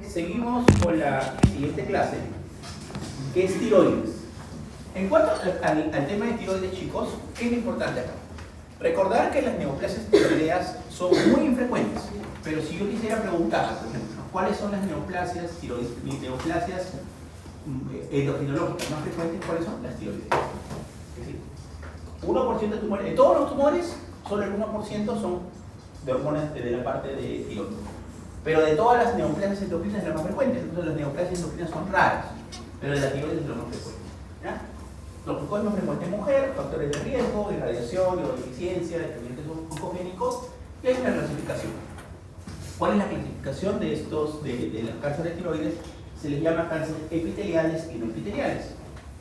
seguimos con la siguiente clase, que es tiroides. En cuanto al tema de tiroides, chicos, ¿qué es lo importante acá? Recordar que las neoplasias tiroideas son muy infrecuentes, pero si yo quisiera preguntar, por ejemplo, ¿cuáles son las neoplasias endocrinológicas más frecuentes? ¿Cuáles son? Las tiroides. Es decir, 1% de tumores, de todos los tumores, solo el 1% son de hormonas de la parte de tiroides. Pero de todas las neoplasias endocrinas es la más frecuente, entonces las neoplasias endocrinas son raras, pero de la tiroides es lo más frecuente. ¿Ya? Los focos más frecuentes en mujer, factores de riesgo, irradiación, deficiencia, determinantes oncogénicos, y hay una clasificación. ¿Cuál es la clasificación de estos, de los cánceres de tiroides? Se les llama cánceres epiteliales y no epiteliales.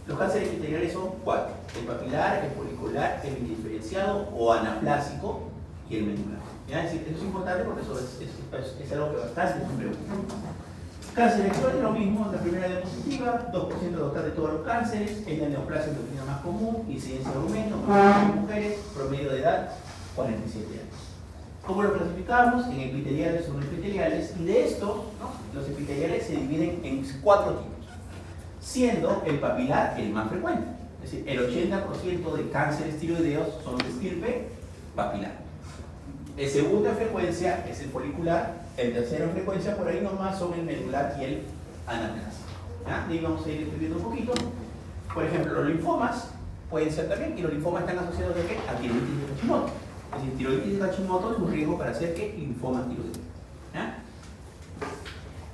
Los cánceres epiteliales son 4: el papilar, el folicular, el indiferenciado o anaplásico y el medular. ¿Ya? Es decir, eso es importante porque eso es algo que bastante se pregunta. Cáncer de tiroides lo mismo, la primera diapositiva, 2% total de todos los cánceres, es la neoplasia endocrina más común, incidencia de aumento, mujeres, promedio de edad, 47 años. ¿Cómo lo clasificamos? En epiteliales o no epiteliales, y de estos, ¿no?, los epiteliales se dividen en 4 tipos, siendo el papilar el más frecuente. Es decir, el 80% de cánceres tiroideos son de estirpe papilar. El segundo en frecuencia es el folicular, el tercero en frecuencia por ahí nomás son el medular y el anaplásico. ¿Ya? Y vamos a ir escribiendo un poquito. Por ejemplo, los linfomas pueden ser también, y los linfomas están asociados ¿a qué? A tiroides de Hashimoto. Es decir, tiroides de Hashimoto es un riesgo para hacer ¿qué? Linfoma tiroideo. ¿Ya?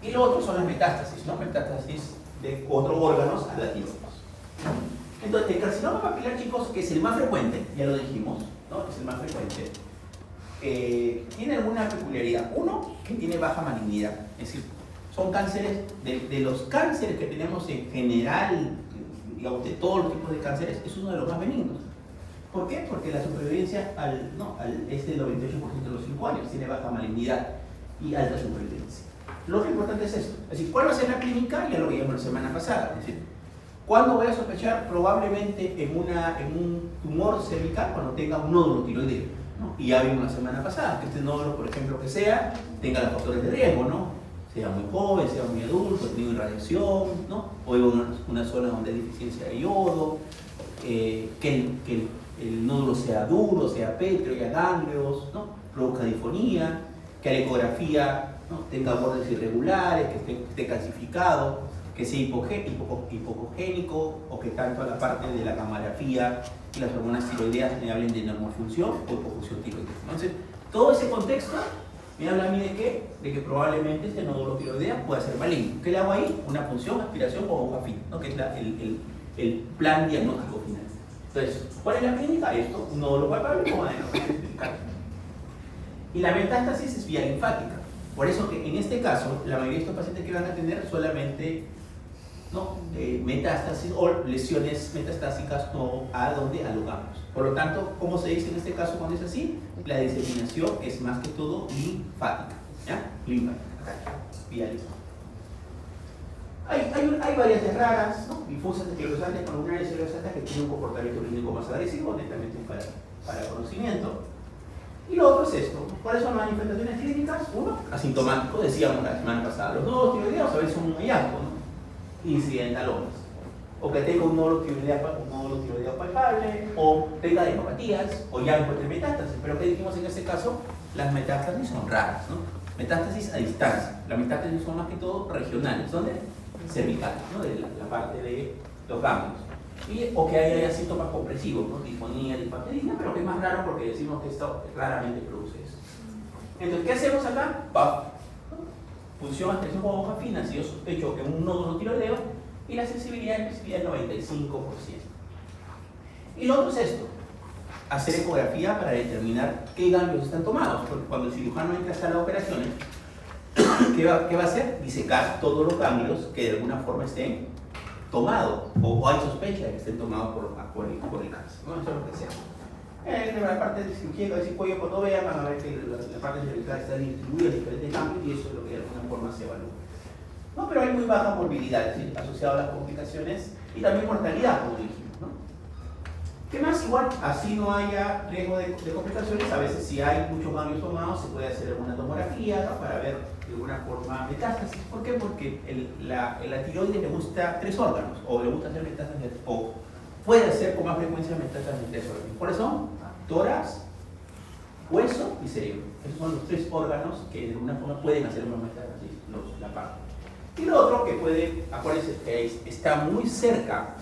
Y lo otro son las metástasis, ¿no? Metástasis de otros órganos a la tiroides. Entonces, el carcinoma papilar, chicos, que es el más frecuente, ya lo dijimos, ¿no? Es el más frecuente. Tiene alguna peculiaridad. Uno, que tiene baja malignidad. Es decir, son cánceres, de los cánceres que tenemos en general, digamos, de todos los tipos de cánceres, es uno de los más benignos. ¿Por qué? Porque la supervivencia es del 98% de los 5 años, tiene baja malignidad y alta supervivencia. Lo que importante es esto. Es decir, ¿cuál va a ser la clínica? Ya lo veíamos la semana pasada. Es decir, ¿cuándo voy a sospechar? Probablemente en un tumor cervical cuando tenga un nódulo tiroideo. ¿No? Y ya vimos la semana pasada que este nódulo, por ejemplo, que tenga los factores de riesgo, ¿no? Sea muy joven, sea muy adulto, tenga irradiación, ¿no? O en una zona donde hay deficiencia de yodo, que el nódulo sea duro, sea pétreo, haya ganglios, ¿no? Produzca difonía, que la ecografía, ¿no?, tenga bordes irregulares, que esté calcificado, que sea hipocogénico, o que tanto a la parte de la gammagrafía y las hormonas tiroideas me hablen de normofunción o hipofunción tiroidea. Entonces, todo ese contexto me habla a mí de qué? De que probablemente este nódulo tiroidea pueda ser maligno. ¿Qué le hago ahí? Una punción, aspiración o hoja fina, ¿no?, que es el plan diagnóstico final. Entonces, ¿cuál es la clínica? Esto, un nódulo palpable como adenoma. Y la metástasis es vía linfática. Por eso que en este caso, la mayoría de estos pacientes que van a tener solamente metástasis o lesiones metastásicas no a donde alogamos. Por lo tanto, ¿cómo se dice en este caso cuando es así? La diseminación es más que todo linfática. ¿Ya? Linfática, vía linfática. Hay variantes raras, ¿no? Difusas esclerosantes pulmonares y esclerosantes que tienen un comportamiento clínico más agresivo, netamente para conocimiento. Y lo otro es esto. ¿Cuáles son las manifestaciones clínicas? Uno, asintomático, decíamos la semana pasada. Los nódulos tiroideos a veces son un hallazgo, ¿no? Incidentalomas, o que tenga un nódulo tiroideo palpable, o tenga hemipatías, o ya encuentre metástasis. Pero que dijimos en este caso, las metástasis son raras, ¿no? Metástasis a distancia. Las metástasis son más que todo regionales, ¿dónde? Cervicales, ¿no? De la parte de los ganglios. O que haya síntomas compresivos, ¿no? Difonía, disparterina, pero que es más raro porque decimos que esto raramente produce eso. Entonces, ¿qué hacemos acá? Función aspiración con hoja fina, si yo sospecho que un nódulo tiroideo, y la sensibilidad y especificidad es 95%. Y lo otro es esto: hacer ecografía para determinar qué ganglios están tomados, porque cuando el cirujano entra a sala de operaciones, ¿qué va a hacer? Disecar todos los ganglios que de alguna forma estén tomados, o hay sospecha de que estén tomados por el cáncer, ¿no? Eso es lo que sea. En la parte de cirugía del cuello, cuando vean, van a ver que la parte cervical está distribuida en diferentes ganglios y eso es lo que de alguna forma se evalúa. No, pero hay muy baja morbilidad, es decir, asociado a las complicaciones y también mortalidad, como dijimos, ¿no? ¿Qué más? Igual, así no haya riesgo de complicaciones, a veces si hay muchos ganglios tomados se puede hacer alguna tomografía, ¿no? Para ver de alguna forma metástasis. ¿Por qué? Porque la tiroides le gusta 3 órganos, o le gusta hacer metástasis, o puede hacer con más frecuencia metástasis en 3 órganos. ¿Cuáles son? Tórax, hueso y cerebro. Esos son los 3 órganos que de alguna forma pueden hacer una metástasis, la parte. Y lo otro que puede, acuérdense, que está muy cerca,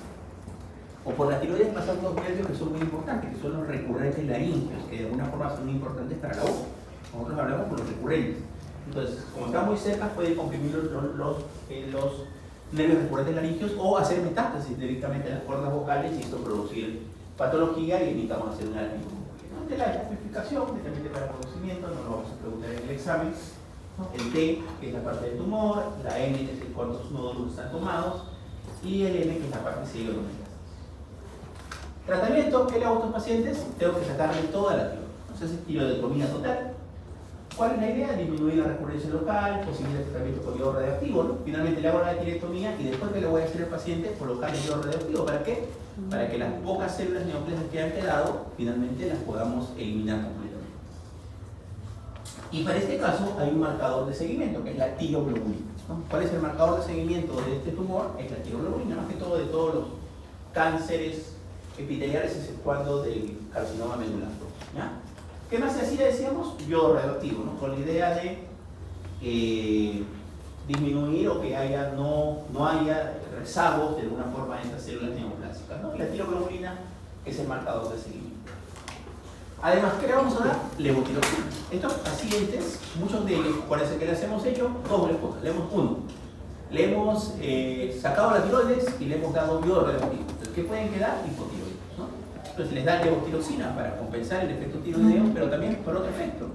o por la tiroides pasan 2 nervios que son muy importantes, que son los recurrentes laringeos, que de alguna forma son muy importantes para la voz. Nosotros hablamos por los recurrentes. Entonces, como están muy cerca, pueden comprimir los nervios recurrentes laringeos o hacer metástasis directamente en las cuerdas vocales y esto producir patología y evitamos hacer una laringoscopia. De la amplificación, netamente para conocimiento, no lo vamos a preguntar en el examen. El T, que es la parte del tumor, la N, que es cuántos nódulos están tomados, y el M, que es la parte ciega de los metástasis. Tratamiento, ¿qué le hago a estos pacientes? Tengo que sacarle toda la tiroides. Entonces, tiroidectomía total. ¿Cuál es la idea? Disminuir la recurrencia local, posible tratamiento con yodo radioactivo, ¿no? Finalmente le hago la tiroidectomía y después que le voy a hacer al paciente, colocarle yodo radioactivo. ¿Para qué? Para que las pocas células neoplasas que han quedado, finalmente las podamos eliminar completamente. Y para este caso hay un marcador de seguimiento, que es la tiroglobulina, ¿no? ¿Cuál es el marcador de seguimiento de este tumor? Es la tiroglobulina, más que todo de todos los cánceres epiteliales, exceptuando del carcinoma medular. ¿Ya? ¿Qué más se hacía? Decíamos yodo radioactivo, ¿no? Con la idea de disminuir o que no haya rezagos de alguna forma en estas células neoplásicas, ¿no? Y la tiroglobulina es el marcador de seguimiento. Además, ¿qué le vamos a dar? Levotiroxina. Estos pacientes, muchos de ellos, parece que les hemos hecho doble cosa. Le hemos le hemos sacado la tiroides y le hemos dado yodo radioactivo. Entonces, ¿qué pueden quedar? Hipotiroides, ¿no? Entonces les dan levotiroxina para compensar el efecto tiroideo, pero también por otro efecto,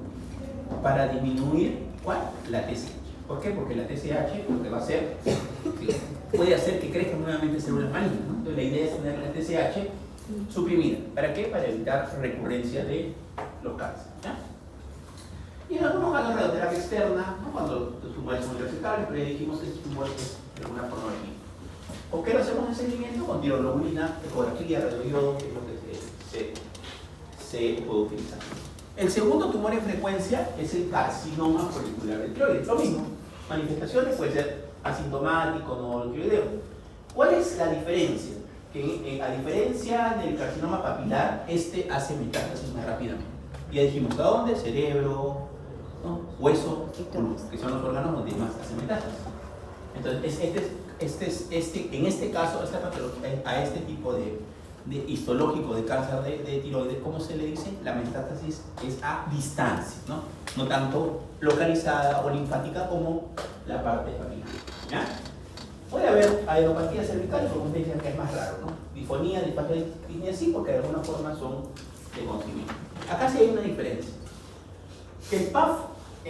para disminuir, ¿cuál? La TSH. ¿Por qué? Porque la TSH lo que va a hacer, puede hacer que crezcan nuevamente células malignas, ¿no? Entonces la idea es tener la TSH suprimida. ¿Para qué? Para evitar recurrencia de los cánceres, ¿ya? Y en algunos casos de radioterapia externa, ¿no? Cuando los tumores son irresectables, pero ya dijimos que estos tumores es de alguna forma benigno. ¿Por qué lo hacemos en seguimiento? Con tiroglobulina, ecografía, radioiodo, que es lo que se puede utilizar. El segundo tumor en frecuencia es el carcinoma folicular del tiroides. Lo mismo, manifestaciones puede ser asintomático, no tiroideo. ¿Cuál es la diferencia? Que a diferencia del carcinoma papilar, este hace metástasis más rápidamente. Ya dijimos, ¿a dónde? Cerebro, ¿no? Hueso, que son los órganos donde más hace metástasis. Entonces, en este caso, esta patología, a este tipo de histológico de cáncer de tiroides, ¿cómo se le dice? La metástasis es a distancia, ¿no? No tanto localizada o linfática como la parte papilar, ¿ya? Puede haber adenopatía cervical, como ustedes dicen que es más raro, ¿no? Difonía, disfagia, disnea, sí, porque de alguna forma son de conocimiento. Acá sí hay una diferencia. Que el PAF,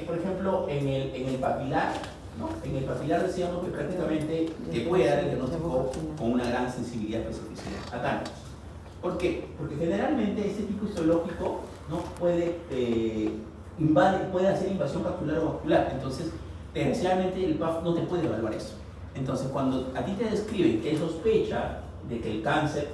por ejemplo, en el papilar, ¿no? En el papilar decíamos que prácticamente te puede dar el diagnóstico con una gran sensibilidad y especificidad. Acá no. ¿Por qué? Porque generalmente este tipo histológico no puede hacer invasión capsular o vascular. Entonces, desgraciadamente el PAF no te puede evaluar eso. Entonces, cuando a ti te describen que hay sospecha de que el cáncer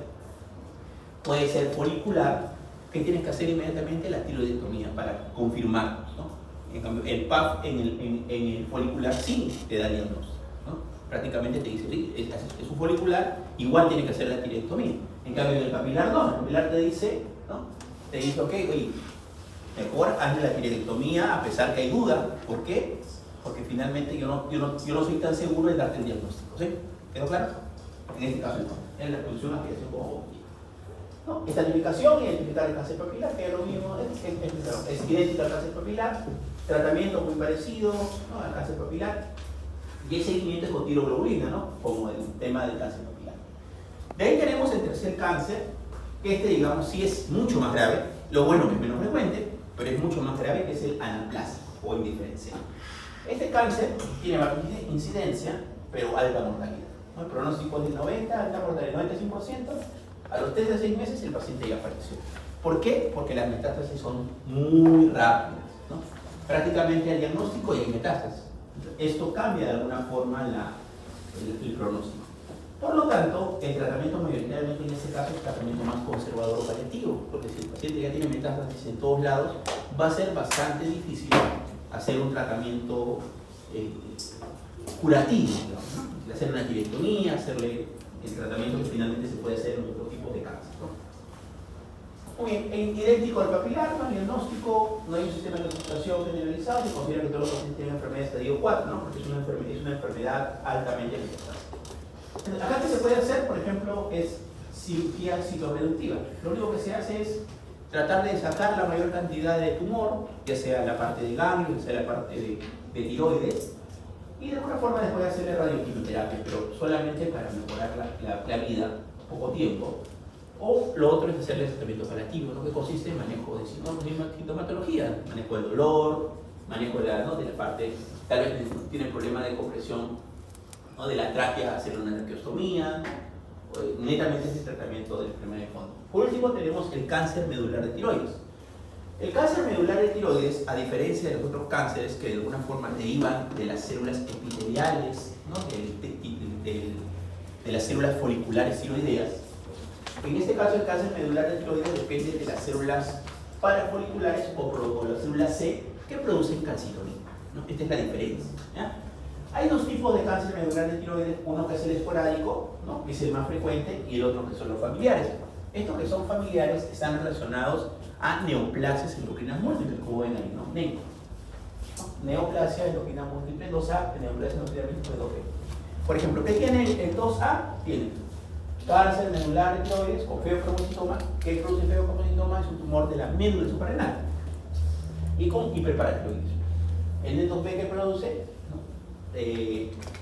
puede ser folicular, ¿qué tienes que hacer inmediatamente? La tiroidectomía para confirmar, ¿no? En cambio, el PAF en el folicular sí te da diagnóstico, ¿no? Prácticamente te dice, sí, es un folicular, igual tiene que hacer la tiroidectomía. En cambio, en el papilar no, el papilar te dice, ¿no? Te dice, ok, oye, mejor hazle la tiroidectomía a pesar que hay duda. ¿Por qué? Porque finalmente yo no soy tan seguro de darte el diagnóstico, ¿sí? ¿Quedó claro? En este caso, ¿no? En la exposición aspiración como ¿no? Estratificación, identificar el cáncer papilar, que es lo mismo, es idéntico al cáncer papilar, tratamiento muy parecido, ¿no? Al cáncer papilar, y el seguimiento es con tiroglobulina, ¿no? Como el tema del cáncer papilar. De ahí tenemos el tercer cáncer, que digamos, sí es mucho más grave, lo bueno que es menos frecuente, pero es mucho más grave, que es el anaplásico o indiferencial. Este cáncer tiene baja incidencia, pero alta mortalidad, ¿no? El pronóstico es de 90, alta mortalidad 95%. A los 3 de 6 meses el paciente ya falleció. ¿Por qué? Porque las metástasis son muy rápidas, ¿no? Prácticamente al diagnóstico y hay metástasis. Esto cambia de alguna forma el pronóstico. Por lo tanto, el tratamiento mayoritariamente en este caso es un tratamiento más conservador o paliativo, porque si el paciente ya tiene metástasis en todos lados, va a ser bastante difícil hacer un tratamiento curativo, digamos, ¿no? Hacer una tiroidectomía, hacerle el tratamiento que finalmente se puede hacer en otro tipo de cáncer, ¿no? Muy bien, idéntico al papilar, ¿no? El diagnóstico, no hay un sistema de clasificación generalizado, se considera que todos los pacientes tienen enfermedad de estadio 4, ¿no? Porque es una enfermedad altamente metastásica. Acá que se puede hacer, por ejemplo, es cirugía citoreductiva. Lo único que se hace es tratar de sacar la mayor cantidad de tumor, ya sea la parte de ganglio, ya sea la parte de tiroides, y de alguna forma después hacerle radioquimioterapia, pero solamente para mejorar la vida, poco tiempo. O lo otro es hacerle tratamiento paliativo, ¿no? Que consiste en manejo de sintomatología, manejo del dolor, manejo de la parte, tal vez tiene problema de compresión, ¿no? De la tráquea, hacer una traqueostomía, netamente es el tratamiento de la enfermedad de fondo. Por último tenemos el cáncer medular de tiroides. El cáncer medular de tiroides, a diferencia de los otros cánceres que de alguna forma derivan de las células epiteliales, ¿no? de las células foliculares tiroideas, en este caso el cáncer medular de tiroides depende de las células parafoliculares o las células C que producen calcitonina, ¿no? Esta es la diferencia, ¿ya? Hay dos tipos de cáncer medular de tiroides, uno que es el esporádico, ¿no? Que es el más frecuente, y el otro que son los familiares. Estos que son familiares están relacionados a neoplasias endocrinas múltiples, como ven ahí, ¿no? NEM, ¿no? Neoplasia endocrina múltiple 2A, neoplasia endocrina múltiple 2B. Por ejemplo, ¿qué tiene el 2A? Tiene cáncer medular de tiroides con feocromocitoma. ¿Qué produce feocromocitoma? Es un tumor de la médula suprarrenal y con hiperparatiroidismo. El 2B que produce, ¿no?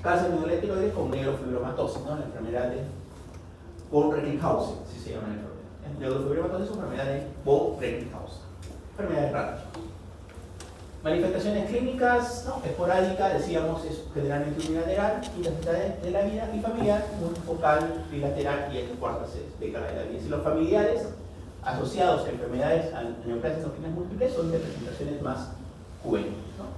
Cáncer medular de tiroides con neurofibromatosis, ¿no? La enfermedad de von Recklinghausen, así se llama la enfermedad. Neurofibromatosis es una enfermedad de von Recklinghausen, enfermedad de raro. Manifestaciones clínicas, ¿no? Esporádica, decíamos, es generalmente unilateral, intensidad de la vida, y familiar, multifocal, bilateral y en cuartas décadas de la vida. Si los familiares asociados a enfermedades, a neoplasias endocrinas múltiples, son de presentaciones más juveniles, ¿no?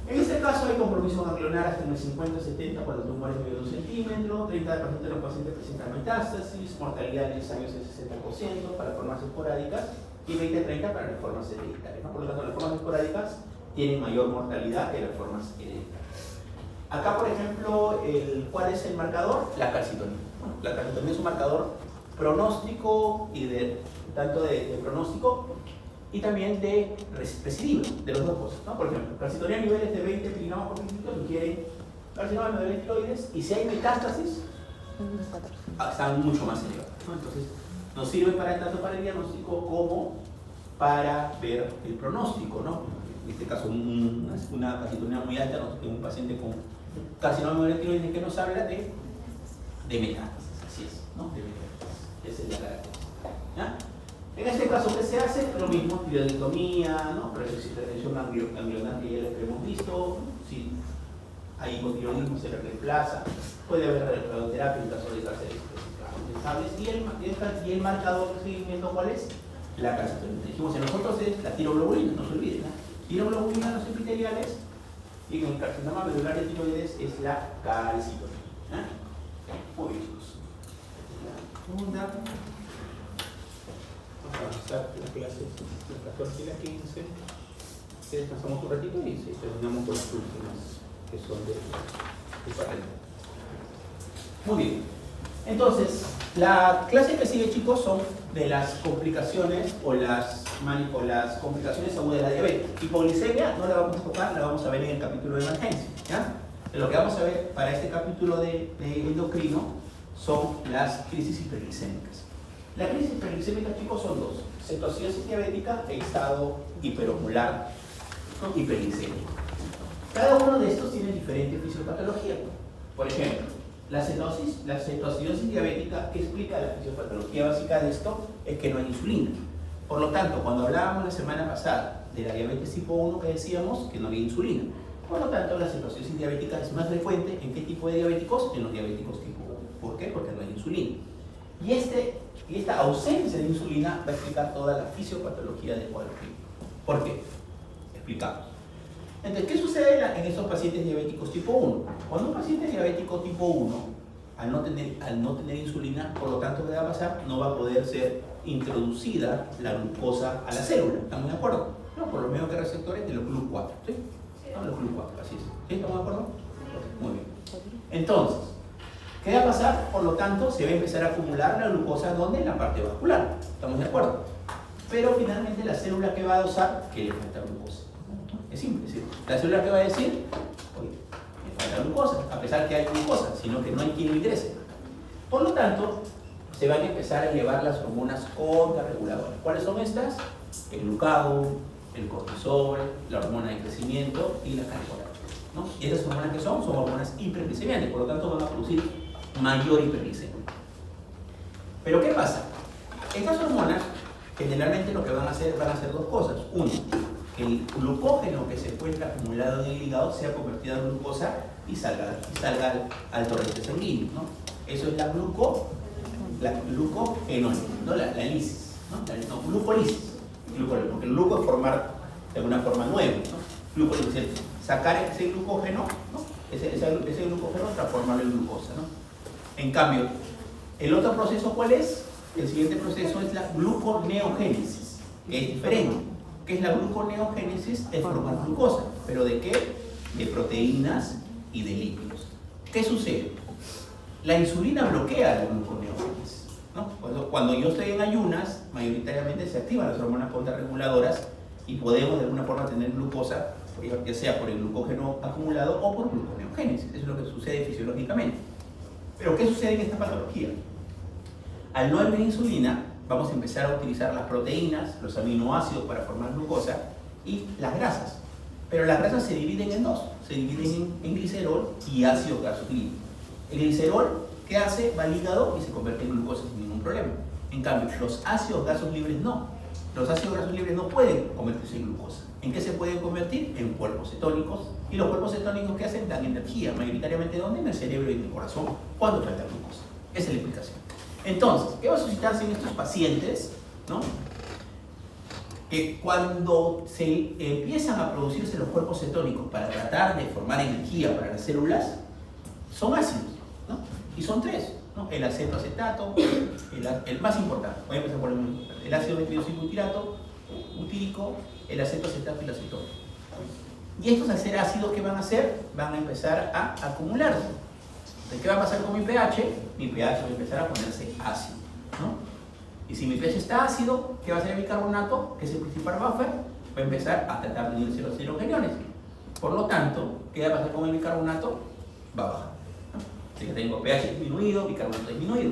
En este caso hay compromiso ganglionar hasta en el 50-70 cuando el tumor es medio de 1 centímetro, 30% de los pacientes presentan metástasis, mortalidad en 10 años es 60% para formas esporádicas y 20-30 para las formas hereditarias, ¿no? Por lo tanto, las formas esporádicas tienen mayor mortalidad que las formas hereditarias. Acá, por ejemplo, ¿cuál es el marcador? La calcitonina. Bueno, la calcitonina es un marcador pronóstico y tanto de pronóstico y también de recidiva, de las dos cosas, ¿no? Por ejemplo, calcitonina a niveles de 20 miligramos por mililitro sugiere carcinoma medular de tiroides, y si hay metástasis, están mucho más elevados, ¿no? Entonces, nos sirve tanto para el diagnóstico como para ver el pronóstico, ¿no? En este caso, una calcitonina muy alta, ¿no? Un paciente con carcinoma medular de tiroides que nos habla de metástasis, así es, ¿no? De metástasis, esa es la característica, ¿ya? En este caso, ¿qué se hace? Lo mismo, tiroidectomía, ¿no? Retención ganglionar que ya les hemos visto, si hay hipotiroidismo se le reemplaza, puede haber radioterapia en caso de cánceres estables, y el marcador de seguimiento, ¿cuál es? La calcitonina. Dijimos, en nosotros es la tiroglobulina, no se olviden, ¿no? Tiroglobulina en los epiteliales, y en el carcinoma medular de tiroides es la calcitonina, ¿eh? Muy bien, chicos. Segunda. Vamos a avanzar las clases, la 14 y la 15. Descansamos un ratito y terminamos con las últimas, que son de pared. Muy bien. Entonces, la clase que sigue, chicos, son de las complicaciones o las complicaciones agudas de la diabetes. Hipoglicemia no la vamos a tocar, la vamos a ver en el capítulo de emergencia, ¿ya? De lo que vamos a ver para este capítulo de endocrino son las crisis hiperglicémicas. La crisis hiperglicémica, chicos, son dos: cetoacidosis diabética e estado hiperosmolar, ¿no? Hiperglicémico. Cada uno de estos tiene diferente fisiopatología. Por ejemplo, la cetoacidosis diabética, ¿qué explica la fisiopatología básica de esto? Es que no hay insulina. Por lo tanto, cuando hablábamos la semana pasada de la diabetes tipo 1, que decíamos que no había insulina. Por lo tanto, la cetoacidosis diabética es más frecuente ¿en qué tipo de diabéticos? En los diabéticos tipo 1. ¿Por qué? Porque no hay insulina. Y esta ausencia de insulina va a explicar toda la fisiopatología del cuadro clínico. ¿Por qué? Explicamos. Entonces, ¿qué sucede en estos pacientes diabéticos tipo 1? Cuando un paciente diabético tipo 1 al no tener insulina, por lo tanto, ¿qué va a pasar? No va a poder ser introducida la glucosa a la célula. ¿Estamos de acuerdo? No, por lo menos que receptores de los GLUT4. ¿Sí? No, los GLUT4, así es. ¿Sí? ¿Estamos de acuerdo? Muy bien. Entonces, ¿qué va a pasar? Por lo tanto, se va a empezar a acumular la glucosa, ¿dónde? En la parte vascular. ¿Estamos de acuerdo? Pero finalmente la célula que va a usar, que le falta glucosa. Es simple, ¿sí? La célula que va a decir, oye, me falta glucosa, a pesar que hay glucosa, sino que no hay quien lo ingrese. Por lo tanto, se van a empezar a elevar las hormonas contrarreguladoras. ¿Cuáles son estas? El glucagón, el cortisol, la hormona de crecimiento y la catecolaminas, ¿no? Y estas hormonas que son hormonas hiperglicemiantes, por lo tanto van a producir mayor hiperglicemia. Pero ¿qué pasa? Estas hormonas generalmente lo que van a hacer dos cosas. Uno, que el glucógeno que se encuentra acumulado en el hígado sea convertido en glucosa y salga al torrente sanguíneo, ¿no? Eso es la glucogenólisis, ¿no? La lisis, ¿no? Glucolisis. Porque el gluco es formar de alguna forma nuevo, ¿no? Glucolisis es sacar ese glucógeno, ¿no? ese glucógeno, transformarlo en glucosa, ¿no? En cambio, el otro proceso, ¿cuál es? El siguiente proceso es la gluconeogénesis, que es diferente. ¿Qué es la gluconeogénesis? Es formar glucosa. ¿Pero de qué? De proteínas y de lípidos. ¿Qué sucede? La insulina bloquea la gluconeogénesis, ¿no? Cuando yo estoy en ayunas, mayoritariamente se activan las hormonas contrarreguladoras y podemos de alguna forma tener glucosa, ya sea por el glucógeno acumulado o por gluconeogénesis. Eso es lo que sucede fisiológicamente. Pero ¿qué sucede en esta patología? Al no haber insulina, vamos a empezar a utilizar las proteínas, los aminoácidos para formar glucosa y las grasas. Pero las grasas se dividen en dos, se dividen en glicerol y ácido gasosilínico. El glicerol, ¿qué hace? Va al hígado y se convierte en glucosa sin ningún problema. En cambio, los ácidos grasos libres no. Los ácidos grasos libres no pueden convertirse en glucosa. ¿En qué se pueden convertir? En cuerpos cetónicos. Y los cuerpos cetónicos, ¿qué hacen? Dan energía, mayoritariamente ¿dónde? En el cerebro y en el corazón, cuando falta glucosa. Esa es la explicación. Entonces, ¿qué va a suscitarse en estos pacientes? ¿No? Que cuando se empiezan a producirse los cuerpos cetónicos para tratar de formar energía para las células, son ácidos, ¿no? Y son tres, ¿no? El acetoacetato, el más importante, voy a empezar por el más importante, el ácido metildoxibutirato, butírico, el acetoacetato y el acetona. Y estos, al ser ácidos, ¿qué van a hacer? Van a empezar a acumularse. Entonces, ¿qué va a pasar con mi pH? Mi pH va a empezar a ponerse ácido, ¿no? Y si mi pH está ácido, ¿qué va a hacer el bicarbonato? Que es el principal buffer, va a empezar a tratar de unirse los hidrogeniones. Por lo tanto, ¿qué va a pasar con el bicarbonato? Va a bajar, ¿no? Así que tengo pH disminuido, bicarbonato disminuido.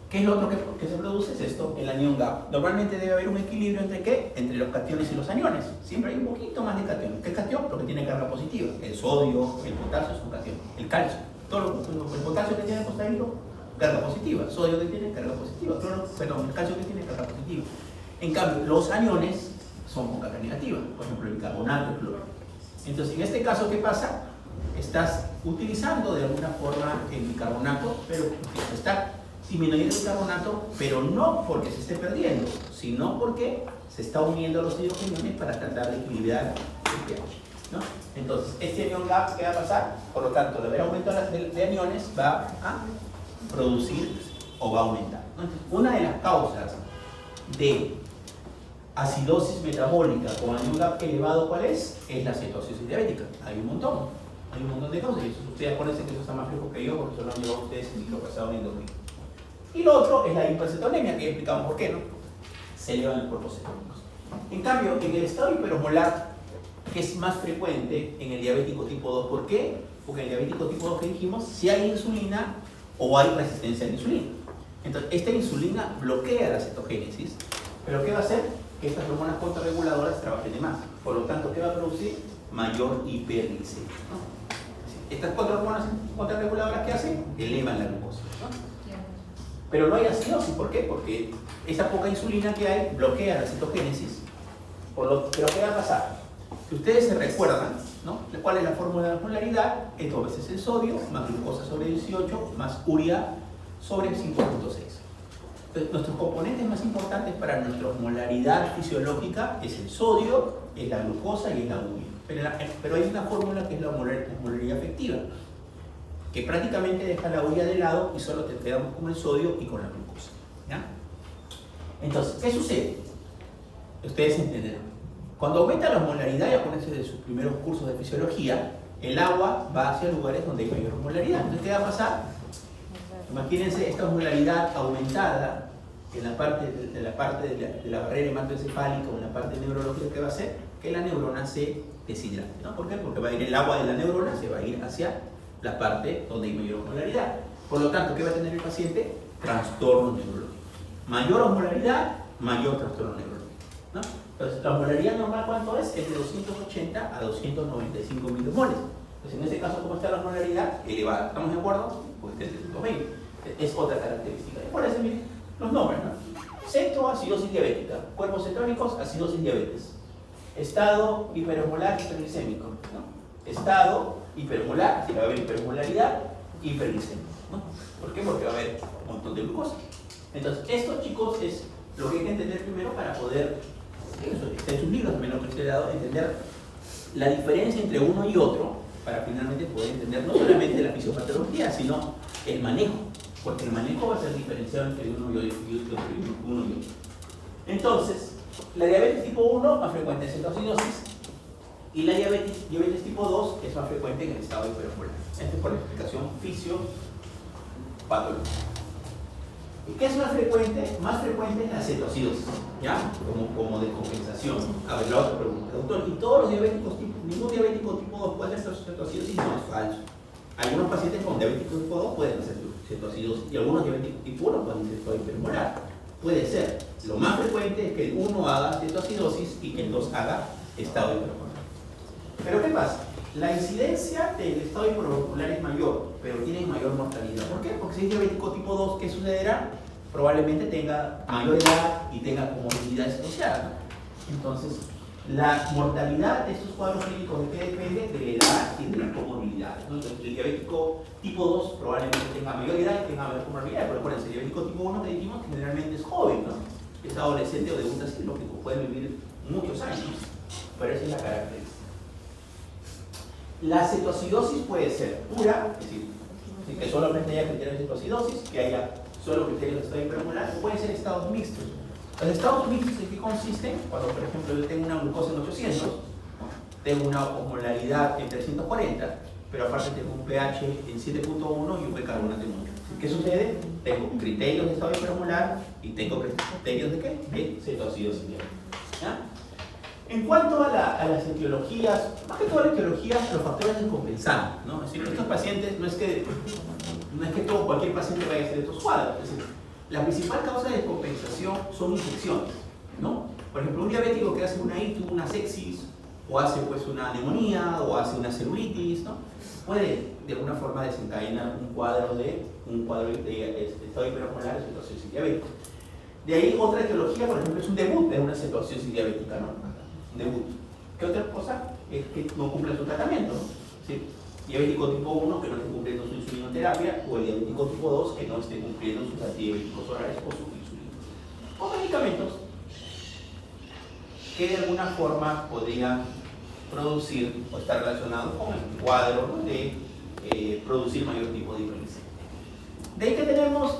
¿Qué es lo otro que se produce? Es esto, el anión GAP. Normalmente debe haber un equilibrio entre ¿qué? Entre los cationes y los aniones. Siempre hay un poquito más de cation. ¿Qué es cation? Lo que tiene carga positiva. El sodio, el potasio son cationes. El calcio. El potasio que tiene costaído, carga positiva. Sodio que tiene carga positiva. El calcio que tiene carga positiva. En cambio, los aniones son con carga negativa. Por ejemplo, el bicarbonato, el cloro. Entonces, en este caso, ¿qué pasa? Estás utilizando de alguna forma el bicarbonato, pero está disminuyendo el carbonato, pero no porque se esté perdiendo, sino porque se está uniendo a los hidrogeniones para tratar de equilibrar el pH, ¿no? Entonces, este anión GAP, ¿qué va a pasar? Por lo tanto, de haber aumento de aniones va a producir o va a aumentar, ¿no? Entonces, una de las causas de acidosis metabólica con anión GAP elevado, ¿cuál es? Es la cetosis diabética. Hay un montón de causas. Y ustedes acuérdense que eso está más fresco que yo, porque eso lo han llevado ustedes en lo pasado en endocrino. Y lo otro es la hipercetonemia, que ya explicamos por qué, ¿no? Se elevan los cuerpos cetónicos. En cambio, en el estado hiperosmolar, que es más frecuente en el diabético tipo 2, ¿por qué? Porque en el diabético tipo 2 que dijimos, si hay insulina o hay resistencia a la insulina. Entonces, esta insulina bloquea la cetogénesis, pero ¿qué va a hacer? Que estas hormonas contrarreguladoras trabajen de más. Por lo tanto, ¿qué va a producir? Mayor hiperglicemia, ¿no? Estas hormonas contrarreguladoras, ¿qué hacen? Elevan la glucosa, ¿no? Pero no hay acidosis, ¿por qué? Porque esa poca insulina que hay bloquea la cetogénesis. Pero ¿qué va a pasar? Que ustedes se recuerdan, ¿no? ¿Cuál es la fórmula de la osmolaridad? Es 2 veces el sodio, más glucosa sobre 18, más urea sobre 5.6. Entonces, nuestros componentes más importantes para nuestra osmolaridad fisiológica es el sodio, es la glucosa y es la urea. Pero hay una fórmula que es la osmolaridad efectiva. que prácticamente deja la urea de lado y solo te quedamos con el sodio y con la glucosa. ¿Ya? Entonces, ¿qué sucede? Ustedes entenderán. Cuando aumenta la molaridad, y acuérdense de sus primeros cursos de fisiología, el agua va hacia lugares donde hay mayor molaridad. Entonces, ¿qué va a pasar? Imagínense esta molaridad aumentada en la parte de la barrera hematoencefálica o en la parte neurológica, que va a hacer que la neurona se deshidrate, ¿no? ¿Por qué? Porque va a ir el agua de la neurona, se va a ir hacia la parte donde hay mayor osmolaridad. Por lo tanto, ¿qué va a tener el paciente? Trastorno neurológico. Mayor osmolaridad, mayor trastorno neurológico, ¿no? Entonces, la osmolaridad normal, ¿cuánto es? Es de 280 a 295 milimoles. Entonces, en ese caso, ¿cómo está la osmolaridad? Elevada. ¿Estamos de acuerdo? Pues es de 220. Es otra característica. Y por eso, miren, los nombres, ¿no? Centro, acidosis diabética. Cuerpos cetónicos, acidosis diabetes. Estado hiperosmolar, hiperglicémico, ¿no? Estado hiperosmolar, si va a haber hiperosmolaridad, hiperglicémico, ¿no? ¿Por qué? Porque va a haber un montón de glucosa. Entonces, esto, chicos, es lo que hay que entender primero para poder, eso está en sus libros también lo que les he dado, entender la diferencia entre uno y otro, para finalmente poder entender no solamente la fisiopatología, sino el manejo, porque el manejo va a ser diferenciado entre uno y otro. Entonces, la diabetes tipo 1 más frecuente en cetoacidosis y la diabetes tipo 2 es más frecuente en el estado hiperosmolar. Esto es por la explicación fisiopatológica. ¿Y qué es más frecuente? Más frecuente es la cetoacidosis, ¿ya? Como descompensación. A ver, la otra pregunta. Doctor, ¿y todos los diabéticos ningún diabético tipo 2 puede hacer cetoacidosis? No, es falso. Algunos pacientes con diabético tipo 2 pueden hacer cetoacidosis y algunos diabéticos tipo 1 pueden hacer estado hiperosmolar. Puede ser. Lo más frecuente es que el 1 haga cetoacidosis y que el 2 haga estado hiperosmolar. Pero ¿qué pasa? La incidencia del estado hiperosmolar es mayor, pero tiene mayor mortalidad. ¿Por qué? Porque si es diabético tipo 2, ¿qué sucederá? Probablemente tenga mayor edad y tenga comorbilidades asociadas, ¿no? Entonces, la mortalidad de estos cuadros clínicos, ¿de qué depende? De la edad y de las comorbilidades, ¿no? Entonces, el diabético tipo 2 probablemente tenga mayor edad y tenga mayor comorbilidad, pero por el diabético tipo 1 que dijimos generalmente es joven, ¿no? Es adolescente o debuta cirrótico, puede vivir muchos años, pero esa es la característica. La cetoacidosis puede ser pura, es decir, que solamente haya criterios de cetoacidosis, que haya solo criterios de estado hiperosmolar, o pueden ser estados mixtos. Los estados mixtos, ¿en qué consisten? Cuando, por ejemplo, yo tengo una glucosa en 800, tengo una osmolaridad en 340, pero aparte tengo un pH en 7.1 y un bicarbonato en 8. ¿Qué sucede? Tengo criterios de estado hiperosmolar y tengo criterios de ¿qué? De cetoacidosis. ¿Ya? En cuanto a las etiologías, más que todas las etiologías, los factores descompensantes, ¿no? Es decir, estos pacientes, no es que cualquier paciente vaya a hacer estos cuadros. Es decir, la principal causa de descompensación son infecciones, ¿no? Por ejemplo, un diabético que hace una ictus, una sepsis, o hace pues una neumonía, o hace una celulitis, ¿no? Puede de alguna forma desencadenar un cuadro de estado hiperosmolar o cetoacidosis diabética. De ahí otra etiología, por ejemplo, es un debut de una cetoacidosis diabética, ¿no? Debut. ¿Qué otra cosa? Es que no cumple su tratamiento, ¿no? ¿Sí? Diabético tipo 1 que no esté cumpliendo su insulinoterapia, o el diabético tipo 2 que no esté cumpliendo sus antidiabéticos orales o su insulina. O medicamentos que de alguna forma podrían producir o estar relacionados con el cuadro, ¿no? De producir mayor tipo de hiperglicemia. De ahí que tenemos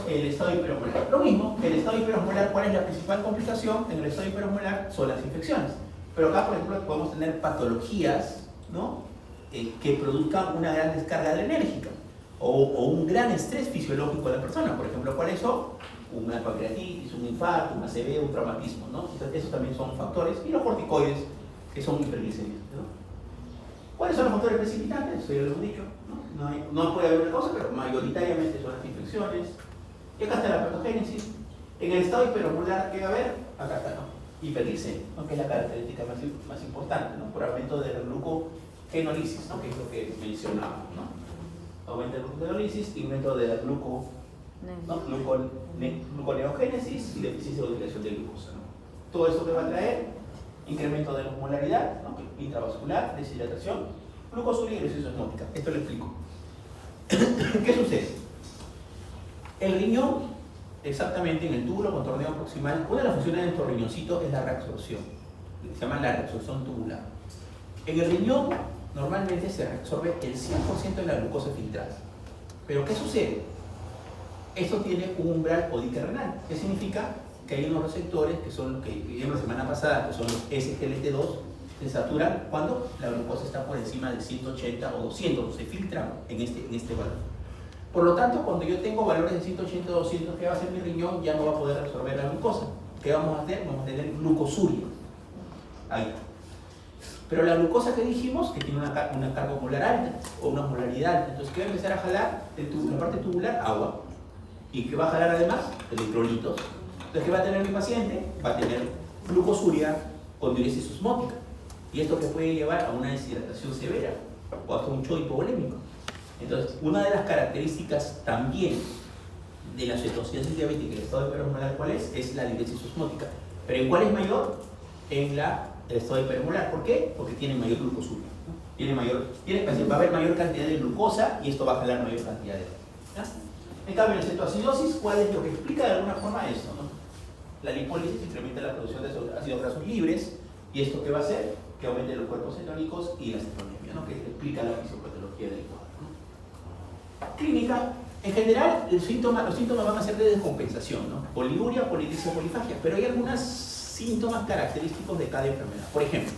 el estado hiperosmolar. Lo mismo, el estado hiperosmolar, ¿cuál es la principal complicación? En el estado hiperosmolar son las infecciones. Pero acá, por ejemplo, podemos tener patologías, ¿no? Que produzcan una gran descarga adrenérgica o un gran estrés fisiológico de la persona. Por ejemplo, ¿cuáles son? Una pancreatitis, un infarto, un ACV, un traumatismo, ¿no? Esos también son factores. Y los corticoides, que son hiperglicemias, ¿no? ¿Cuáles son los factores precipitantes? Eso ya lo hemos dicho, ¿no? No puede haber una cosa, pero mayoritariamente son las infecciones. Y acá está la patogénesis. En el estado hiperosmolar, ¿qué va a haber? Acá está, ¿no? Hiperglicemia, ¿no? Que es la característica más importante, ¿no? Por aumento de la glucogenólisis, ¿no? Que es lo que mencionábamos, ¿no? Aumento de la glucogenólisis, aumento de la gluconeogénesis y deficiencia de utilización de glucosa, ¿no? Todo eso que va a traer incremento de la osmolaridad, ¿no? Intravascular, deshidratación, glucosuria y grasión osmótica. Esto lo explico. ¿Qué sucede? El riñón, exactamente en el túbulo contorneo proximal, una de las funciones de nuestro riñoncito es la reabsorción. Se llama la reabsorción tubular. En el riñón normalmente se absorbe el 100% de la glucosa filtrada. Pero ¿qué sucede? Esto tiene un umbral o dique renal. ¿Qué significa? Que hay unos receptores que son los que vimos la semana pasada, que son los SGLT2, se saturan cuando la glucosa está por encima de 180 o 200, se filtran en este valor. Por lo tanto, cuando yo tengo valores de 180 o 200, ¿qué va a hacer mi riñón? Ya no va a poder absorber la glucosa. ¿Qué vamos a hacer? Vamos a tener glucosuria. Ahí. Pero la glucosa que dijimos, que tiene una carga molar alta o una molaridad alta, entonces ¿qué va a empezar a jalar? La parte tubular, agua. ¿Y qué va a jalar además? Electrolitos. Entonces, ¿qué va a tener mi paciente? Va a tener glucosuria con diuresis osmótica. Y esto que puede llevar a una deshidratación severa o hasta un shock hipovolémico. Entonces, una de las características también de la cetoacidosis diabética y el estado hiperosmolar, ¿cuál es? Es la diuresis osmótica. ¿Pero en cuál es mayor? En el estado hiperosmolar. ¿Por qué? Porque tiene mayor glucosuria, ¿no? Va a haber mayor cantidad de glucosa y esto va a jalar mayor cantidad de agua. En cambio, en la cetoacidosis, ¿cuál es lo que explica de alguna forma esto, ¿no? La lipólisis incrementa la producción de ácidos grasos libres, y esto ¿qué va a hacer? Que aumente los cuerpos cetónicos y la cetonemia, ¿no? Que explica la fisiopatología del cuadro, ¿no? Clínica, en general, los síntomas van a ser de descompensación, ¿no? Poliuria, politicia, polifagia, pero hay algunos síntomas característicos de cada enfermedad. Por ejemplo,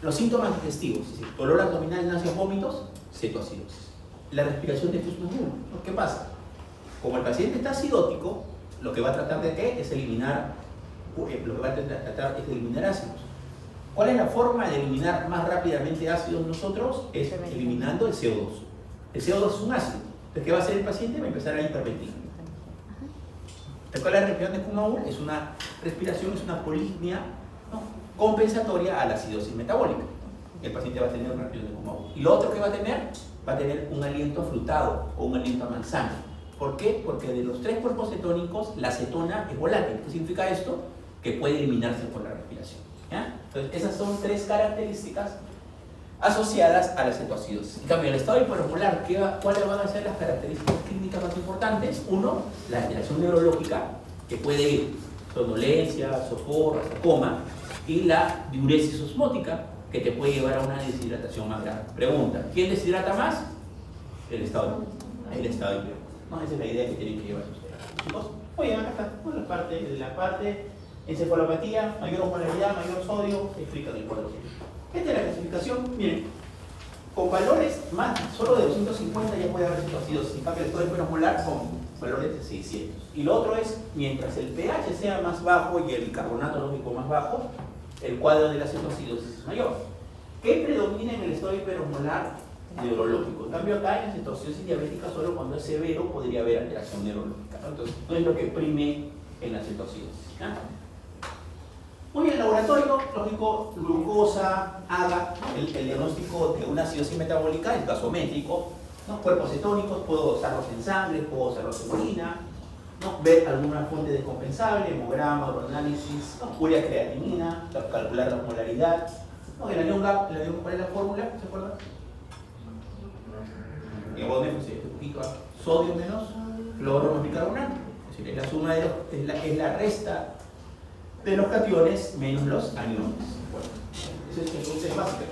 los síntomas digestivos, es decir, dolor abdominal, náuseas, vómitos, cetoacidosis. La respiración de flujo nulo, ¿no? ¿Qué pasa? Como el paciente está acidótico, lo que va a tratar de ¿qué? Es eliminar ácidos. ¿Cuál es la forma de eliminar más rápidamente ácidos nosotros? Es eliminando el CO2. El CO2 es un ácido. Entonces, ¿qué va a hacer el paciente? Va a empezar a hiperventilar. ¿Cuál es la respiración de Kumaul? Es una respiración, es una polipnia, ¿no? Compensatoria a la acidosis metabólica. El paciente va a tener una respiración de Kumaul. Y lo otro que va a tener un aliento afrutado o un aliento a manzana. ¿Por qué? Porque de los 3 cuerpos cetónicos, la cetona es volátil. ¿Qué significa esto? Que puede eliminarse por la respiración. ¿Ya? Entonces, esas son 3 características asociadas a la cetoacidosis. En cambio, el estado hiperosmolar, ¿cuáles van a ser las características clínicas más importantes? Uno, la alteración neurológica, que puede ir somnolencia, sopor, hasta coma, y la diuresis osmótica, que te puede llevar a una deshidratación más grave. Pregunta, ¿quién deshidrata más? El estado hiperosmolar. No, esa es la idea que tienen que llevar ustedes. Chicos, muy bien, acá está. La parte encefalopatía, mayor osmolaridad, mayor sodio, explican el cuadro. Esta es la clasificación. Miren, con valores más, solo de 250 ya puede haber cetoacidosis. En cambio, el estado hiperosmolar con valores de 600. Y lo otro es, mientras el pH sea más bajo y el carbonato lógico más bajo, el cuadro de la cetoacidosis es mayor. ¿Qué predomina en el estado hiperosmolar? Neurológico. En cambio, acá en la cetoacidosis diabética, solo cuando es severo podría haber alteración neurológica, ¿no? Entonces, no es lo que prime en la cetoacidosis, ¿no? Muy bien, laboratorio, lógico, glucosa, AGA, el diagnóstico de una acidosis metabólica es gasométrico, ¿no? Cuerpos cetónicos, puedo usarlos en sangre, puedo usarlos en orina, ¿no? Ver alguna fuente descompensable, hemograma, uroanálisis, ¿no? Urea creatinina, calcular la osmolaridad, ¿no? El anión GAP, ¿cuál es la fórmula? ¿Se acuerdan? Sodio menos cloro más bicarbonato, es decir, es la suma es la resta de los cationes menos los aniones. Bueno, esa es la entonces básica,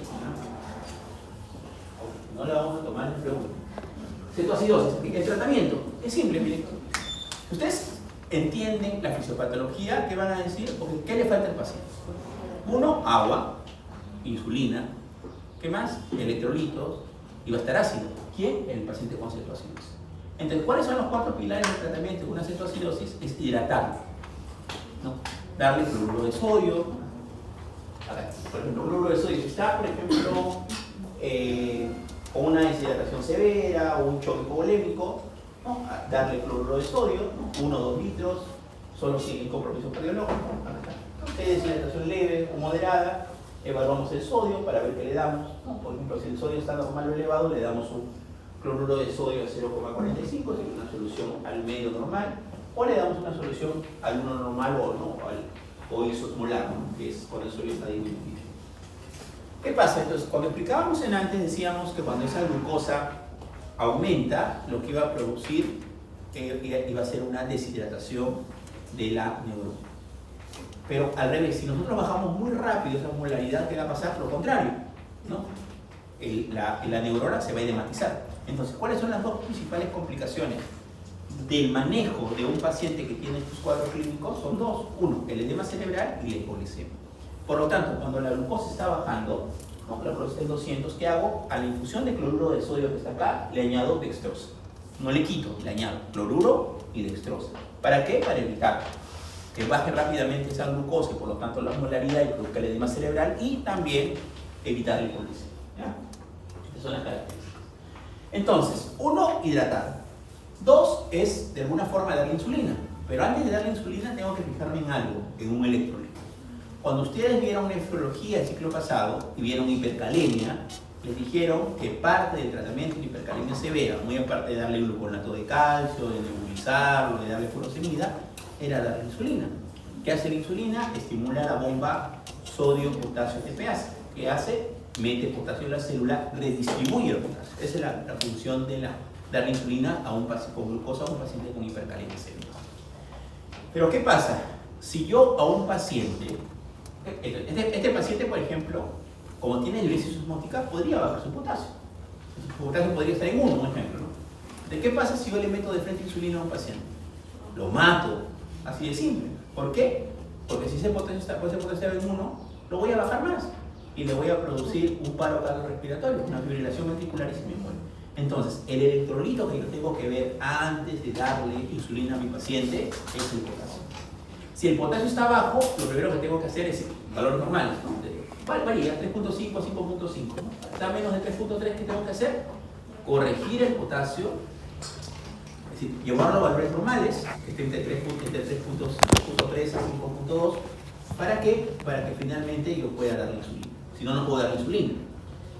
¿no? No la vamos a tomar en pregunta. Cetoacidosis, el tratamiento es simple, miren. Ustedes entienden la fisiopatología, ¿qué van a decir? Porque, ¿qué le falta al paciente? Uno, agua, insulina, ¿qué más? Electrolitos, y va a estar ácido. ¿Quién? El paciente con cetoacidosis. Entonces, ¿cuáles son los 4 pilares del tratamiento de una cetoacidosis? Es hidratarlo, ¿no? Darle cloruro de sodio. Por ejemplo, cloruro de sodio, si está, por ejemplo, con una deshidratación severa o un choque hipovolémico, ¿no? Darle cloruro de sodio, ¿no? 1 o 2 litros, solo sin compromiso cardiológico. Si hay deshidratación leve o moderada, evaluamos el sodio para ver qué le damos, ¿no? Por ejemplo, si el sodio está normal o elevado, le damos un cloruro de sodio a 0,45, es una solución al medio normal, o le damos una solución al 1 normal o isosmolar, ¿no? Que es cuando el sodio está disminuido. ¿Qué pasa? Entonces, cuando explicábamos en antes, decíamos que cuando esa glucosa aumenta, lo que iba a producir iba a ser una deshidratación de la neurona. Pero al revés, si nosotros bajamos muy rápido esa osmolaridad, ¿qué va a pasar? Lo contrario, ¿no? la neurona se va a edematizar. Entonces, ¿cuáles son las dos principales complicaciones del manejo de un paciente que tiene estos cuadros clínicos? Son dos. Uno, el edema cerebral y la hipoglicemia. Por lo tanto, cuando la glucosa está bajando, ¿no? La glucosa está en 200, ¿qué hago? A la infusión de cloruro de sodio que está acá, le añado dextrosa. No le quito, le añado cloruro y dextrosa. ¿Para qué? Para evitar que baje rápidamente esa glucosa y por lo tanto la osmolaridad y produzca el edema cerebral, y también evitar la hipoglicemia. ¿Ya? Estas son las características. Entonces, uno, hidratar. Dos, es de alguna forma darle insulina. Pero antes de darle insulina tengo que fijarme en algo, en un electrolito. Cuando ustedes vieron nefrología el ciclo pasado y vieron hipercalemia, les dijeron que parte del tratamiento de hipercalemia severa, muy aparte de darle gluconato de calcio, de nebulizarlo, de darle furosemida, era darle insulina. ¿Qué hace la insulina? Estimula la bomba sodio-potasio ATPase. ¿Qué hace? Mete potasio en la célula, redistribuye el potasio. Esa es la función de darle insulina a un paciente con glucosa a un paciente con hipercalemia severa. Pero ¿qué pasa? Si yo a un paciente, este paciente, por ejemplo, como tiene diuresis osmótica, podría bajar su potasio. Su potasio podría estar en 1, un ejemplo, ¿no? ¿De qué pasa si yo le meto de frente insulina a un paciente? Lo mato, así de simple. ¿Por qué? Porque si ese potasio está en 1, lo voy a bajar más y le voy a producir un paro cardiorrespiratorio, una fibrilación ventricular, y se me muere. Entonces, el electrolito que yo tengo que ver antes de darle insulina a mi paciente es el potasio. Si el potasio está bajo, lo primero que tengo que hacer es valores normales, ¿no? Varía, 3.5 a 5.5, ¿no? Está menos de 3.3, ¿qué tengo que hacer? Corregir el potasio, es decir, llevarlo a valores normales, que esté entre 3.3 a 5.2. ¿Para qué? Para que finalmente yo pueda darle insulina. Si no, no puedo darle insulina.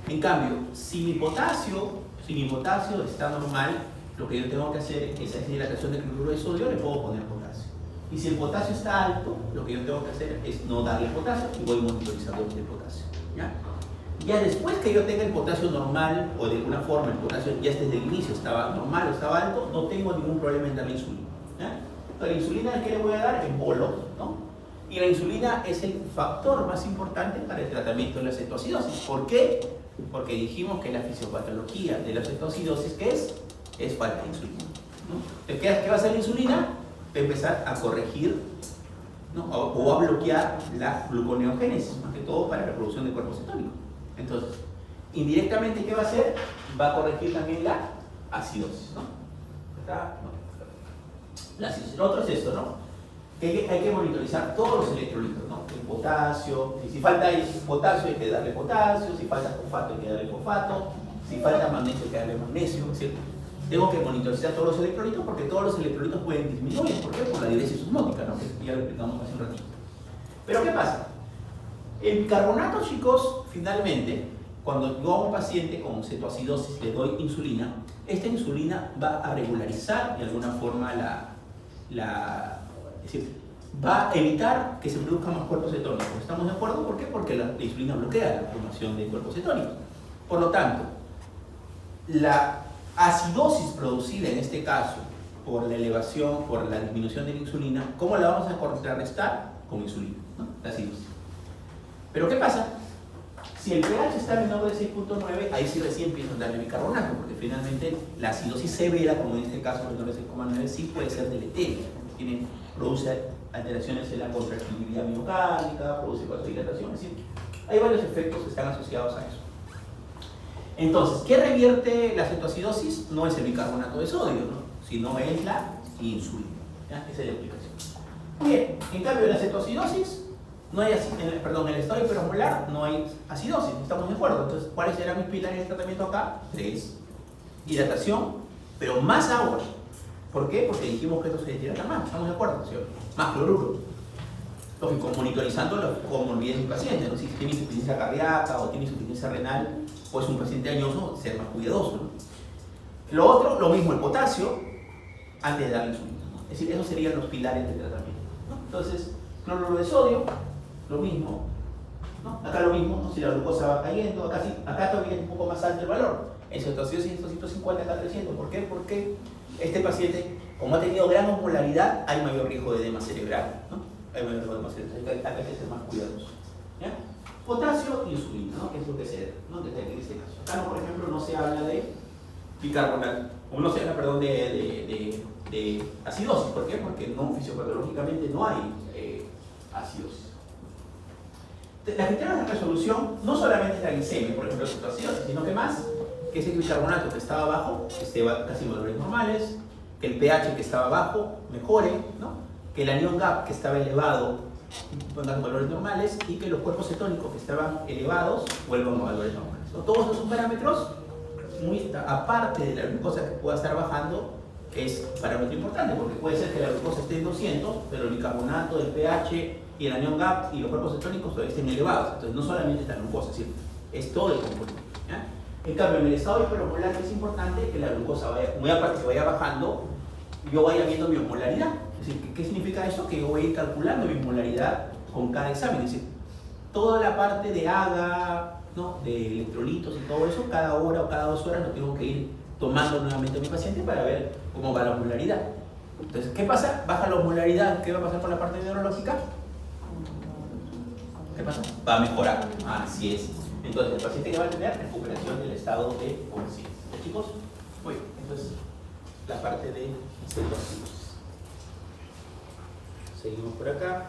En cambio, si mi potasio está normal, lo que yo tengo que hacer es esa hidratación de cloruro de sodio, le puedo poner potasio. Y si el potasio está alto, lo que yo tengo que hacer es no darle potasio y voy monitorizando el potasio. ¿Ya? Ya después que yo tenga el potasio normal, o de alguna forma el potasio ya desde el inicio estaba normal o estaba alto, no tengo ningún problema en darle insulina. ¿Ya? Entonces, la insulina que le voy a dar en bolos, ¿no? Y la insulina es el factor más importante para el tratamiento de la cetoacidosis. ¿Por qué? Porque dijimos que la fisiopatología de la cetoacidosis, ¿qué es? Es falta de insulina, ¿no? ¿Qué va a hacer la insulina? Va a empezar a corregir, ¿no? o a bloquear la gluconeogénesis, más que todo para la producción de cuerpo cetónico. Entonces, indirectamente, ¿qué va a hacer? Va a corregir también la acidosis, ¿no? La acidosis. Lo otro es esto, ¿no? Que hay que monitorizar todos los electrolitos, ¿no? El potasio, si falta potasio hay que darle potasio, si falta fosfato hay que darle fosfato, si falta magnesio hay que darle magnesio, es decir, tengo que monitorizar todos los electrolitos porque todos los electrolitos pueden disminuir. ¿Por qué? Por la diuresis osmótica, ¿no? Que ya lo explicamos hace un ratito. Pero ¿qué pasa? El bicarbonato, chicos, finalmente, cuando yo a un paciente con cetoacidosis le doy insulina, esta insulina va a regularizar de alguna forma es decir, va a evitar que se produzcan más cuerpos cetónicos. ¿Estamos de acuerdo? ¿Por qué? Porque la insulina bloquea la formación de cuerpos cetónicos. Por lo tanto, la acidosis producida en este caso por la elevación, por la disminución de la insulina, ¿cómo la vamos a contrarrestar? Con insulina, ¿no? La acidosis. Pero ¿qué pasa? Si el pH está menor de 6.9, ahí sí recién empiezo a darle bicarbonato, porque finalmente la acidosis severa, como en este caso menor de 6.9, sí puede ser deleteria, porque produce alteraciones en la contractibilidad miocárdica, produce vasodilatación, es decir, hay varios efectos que están asociados a eso. Entonces, ¿qué revierte la cetoacidosis? No es el bicarbonato de sodio, ¿no? Sino es la insulina. ¿Ya? Esa es la explicación. Bien, en cambio en la cetoacidosis, no hay, en el estado hiperosmolar no hay acidosis, ¿estamos de acuerdo? Entonces, ¿cuáles serán mis pilares de tratamiento acá? 3. Hidratación, pero más agua. ¿Por qué? Porque dijimos que esto se hidrata más, ¿estamos de acuerdo? ¿Sí? Más cloruro. Lógico, monitorizando las comorbilidades del paciente, ¿no? Si tiene insuficiencia cardíaca o tiene insuficiencia renal, o es un paciente añoso, ser más cuidadoso, ¿no? Lo otro, lo mismo, el potasio, antes de darle insulina, ¿no? Es decir, esos serían los pilares del tratamiento, ¿no? Entonces, cloruro de sodio, lo mismo, ¿no? Acá lo mismo, ¿no? Si la glucosa va cayendo, acá todavía es un poco más alto el valor. En cetoacidosis es 250, acá 300. ¿Por qué? Porque este paciente, como ha tenido gran osmolaridad, hay mayor riesgo de edema cerebral, ¿no? Hay mayor riesgo de edema cerebral. Acá hay que ser más cuidadosos, ¿ya? potasio y insulina, ¿no? Que es lo que se da, ¿no? Desde en este caso. Acá, no, por ejemplo, no se habla de bicarbonato, o no se habla, perdón, de acidosis. ¿Por qué? Porque no, fisiopatológicamente no hay acidosis. Las criterios de resolución no solamente es la glicemia, por ejemplo, la acidosis, sino que más, que ese bicarbonato que estaba bajo esté casi en valores normales, que el pH que estaba bajo mejore, ¿no? Que el anión GAP que estaba elevado ponga en valores normales y que los cuerpos cetónicos que estaban elevados vuelvan a valores normales, ¿no? Todos esos son parámetros, muy aparte de la glucosa que pueda estar bajando, es parámetro importante, porque puede ser que la glucosa esté en 200, pero el bicarbonato, el pH y el anión GAP y los cuerpos cetónicos todavía estén elevados. Entonces no solamente es la glucosa, es todo el componente, ¿ya? En cambio, en el estado hiperosmolar es importante que la glucosa vaya, muy aparte que vaya bajando, yo vaya viendo mi osmolaridad. Es decir, ¿qué significa eso? Que yo voy a ir calculando mi osmolaridad con cada examen. Es decir, toda la parte de AGA, ¿no? De electrolitos y todo eso, cada hora o cada 2 horas lo tengo que ir tomando nuevamente a mi paciente para ver cómo va la osmolaridad. Entonces, ¿qué pasa? Baja la osmolaridad, ¿qué va a pasar con la parte neurológica? ¿Qué pasa? Va a mejorar. Así es. Entonces, el paciente que va a tener recuperación del estado de conciencia. ¿Ya, chicos? Muy bien. Entonces, la parte de cetosis. Seguimos por acá.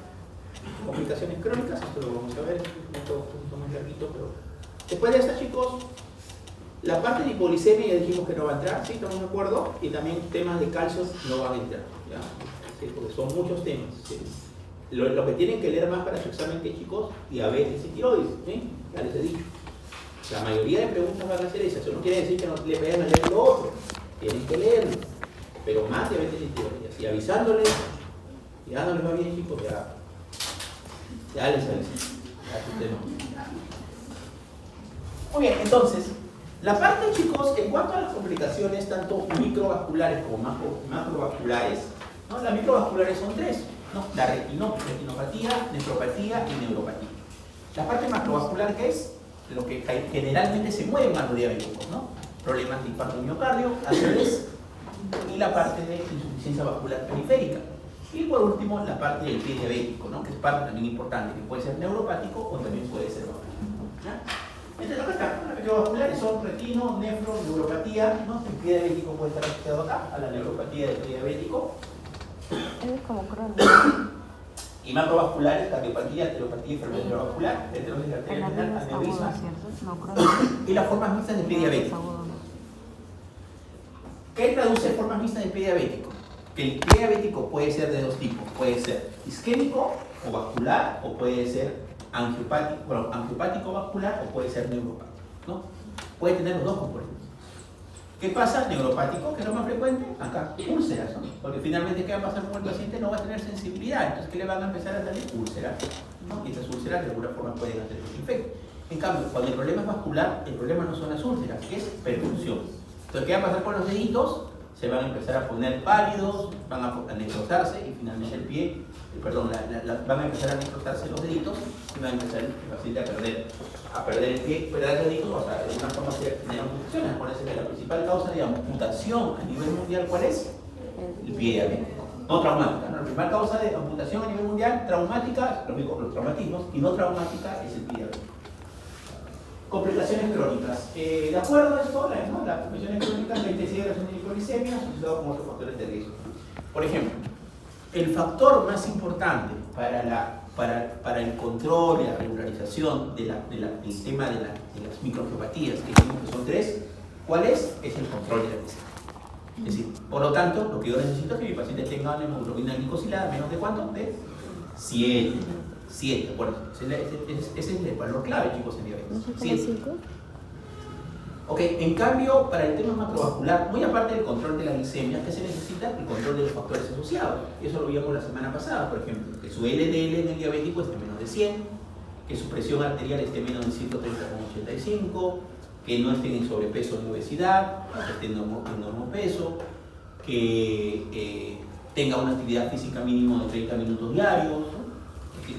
Complicaciones crónicas, esto lo vamos a ver, un poquito más larguito, pero después de esta, chicos, la parte de hipoglicemia ya dijimos que no va a entrar, ¿sí? ¿Estamos de acuerdo? Y también temas de calcio no van a entrar, ¿ya? ¿Sí? Porque son muchos temas, ¿sí? Lo que tienen que leer más para su examen, que, chicos, diabetes y tiroides, ¿sí? Ya les he dicho. La mayoría de preguntas van a ser esas. Eso no quiere decir que no le vayan a leer lo otro, tienen que leerlo, pero más diabetes y tiroides. Y avisándoles, ya no les va bien, chicos, ya les aviso. Muy bien, entonces, la parte, chicos, en cuanto a las complicaciones, tanto microvasculares como macrovasculares, ¿no? Las microvasculares son 3, ¿no? La retinopatía, nefropatía y neuropatía. La parte macrovascular, que es lo que generalmente se mueve en los diabéticos, ¿no? Problemas de infarto de miocardio, ACVs, y la parte de insuficiencia vascular periférica. Y por último, la parte del pie diabético, ¿no? Que es parte también importante, que puede ser neuropático o también puede ser vascular. Entonces, acá está, las microvasculares son retino, nefro, neuropatía, ¿no? El pie diabético puede estar asociado acá a la neuropatía del pie diabético. Es como crónico. Y macrovasculares, cardiopatía, arteriopatía, enfermedad neurovascular, arteriosis arterial renal, aneurisma y las formas mixtas de pie diabético. ¿Qué traduce formas mixtas de pie diabético? Que el pie diabético puede ser de 2 tipos, puede ser isquémico o vascular, o puede ser angiopático, bueno, angiopático vascular, o puede ser neuropático, ¿no? Puede tener los 2 componentes. ¿Qué pasa? Neuropático, que es lo más frecuente, acá, úlceras, ¿no? Porque finalmente, ¿qué va a pasar con el paciente? No va a tener sensibilidad, entonces, ¿qué le van a empezar a salir? Úlceras, ¿no? Y estas úlceras de alguna forma pueden hacer el infecto. En cambio, cuando el problema es vascular, el problema no son las úlceras, es perfusión. Entonces, ¿qué va a pasar con los deditos? Se van a empezar a poner pálidos, van a necrosarse y finalmente el pie, van a empezar a necrosarse los deditos y van a empezar el paciente a perder el pie, perder el dedito, o sea, de alguna forma se generan amputaciones. Acuérdense que la principal causa de amputación a nivel mundial, ¿cuál es? El pie diabético. No traumática, ¿no? La principal causa de amputación a nivel mundial, traumática, los traumatismos, y no traumática es el pie diabético. Complicaciones crónicas. De acuerdo a esto, ¿no? Las complicaciones crónicas, la intensidad de la hipoglicemia asociado con otros factores de riesgo. Por ejemplo, el factor más importante para el control y la regularización del tema de las microangiopatías, que dijimos que son 3, ¿cuál es? Es el control de la glicemia. Es decir, por lo tanto, lo que yo necesito es que mi paciente tenga una hemoglobina glicosilada menos de ¿cuánto? De 7. 7, bueno, ese es el valor clave, chicos, en diabetes. 7. Ok, en cambio, para el tema macrovascular, muy aparte del control de la glicemia, ¿qué se necesita? El control de los factores asociados. Y eso lo vimos la semana pasada, por ejemplo, que su LDL en el diabético esté menos de 100, que su presión arterial esté menos de 130,85, que no estén en sobrepeso ni obesidad, que estén en normopeso, que tenga una actividad física mínimo de 30 minutos diarios, ¿no?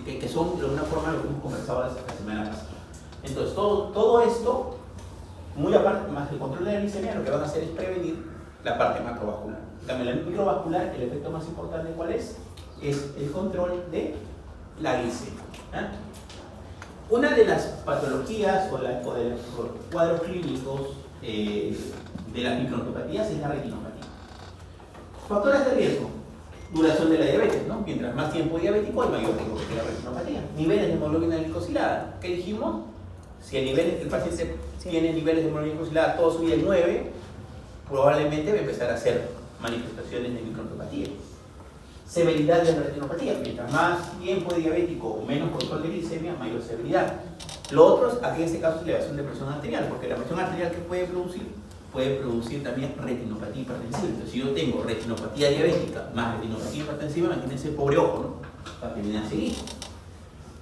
Que son de alguna forma lo que hemos conversado la semana pasada. Entonces, todo esto, muy aparte, más el control de la glicemia, lo que van a hacer es prevenir la parte macrovascular. En cambio, la microvascular, el efecto más importante, ¿cuál es? Es el control de la glicemia. Una de las patologías o de los cuadros clínicos de las microangiopatía es la retinopatía. Factores de riesgo: duración de la diabetes, ¿no? Mientras más tiempo diabético, hay mayor riesgo de la retinopatía. Niveles de hemoglobina glicosilada. ¿Qué dijimos? Si el paciente tiene niveles de hemoglobina glicosilada toda su vida en 9, probablemente va a empezar a hacer manifestaciones de microangiopatía. Severidad de la retinopatía: mientras más tiempo diabético o menos control de glicemia, mayor severidad. Lo otro es, aquí en este caso, elevación de presión arterial, porque la presión arterial que puede producir también retinopatía hipertensiva. Entonces, si yo tengo retinopatía diabética más retinopatía hipertensiva, imagínense el pobre ojo, ¿no? Va a terminar a seguir.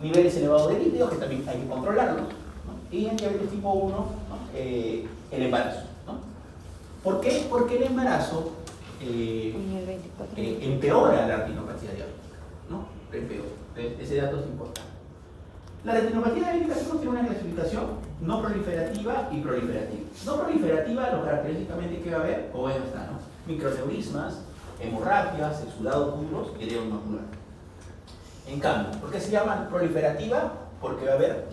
Niveles elevados de lípidos, que también hay que controlarlos, ¿no? Y en diabetes tipo 1, ¿no? El embarazo, ¿no? ¿Por qué? Porque el embarazo empeora la retinopatía diabética, ¿no? Empeora. Ese dato es importante. La retinopatía diabética tiene una clasificación no proliferativa y proliferativa. No proliferativa, lo característicamente que va a haber, o bueno está, ¿no? Microneurismas, hemorragias, exudados duros y edema macular. En cambio, ¿por qué se llama proliferativa? Porque va a haber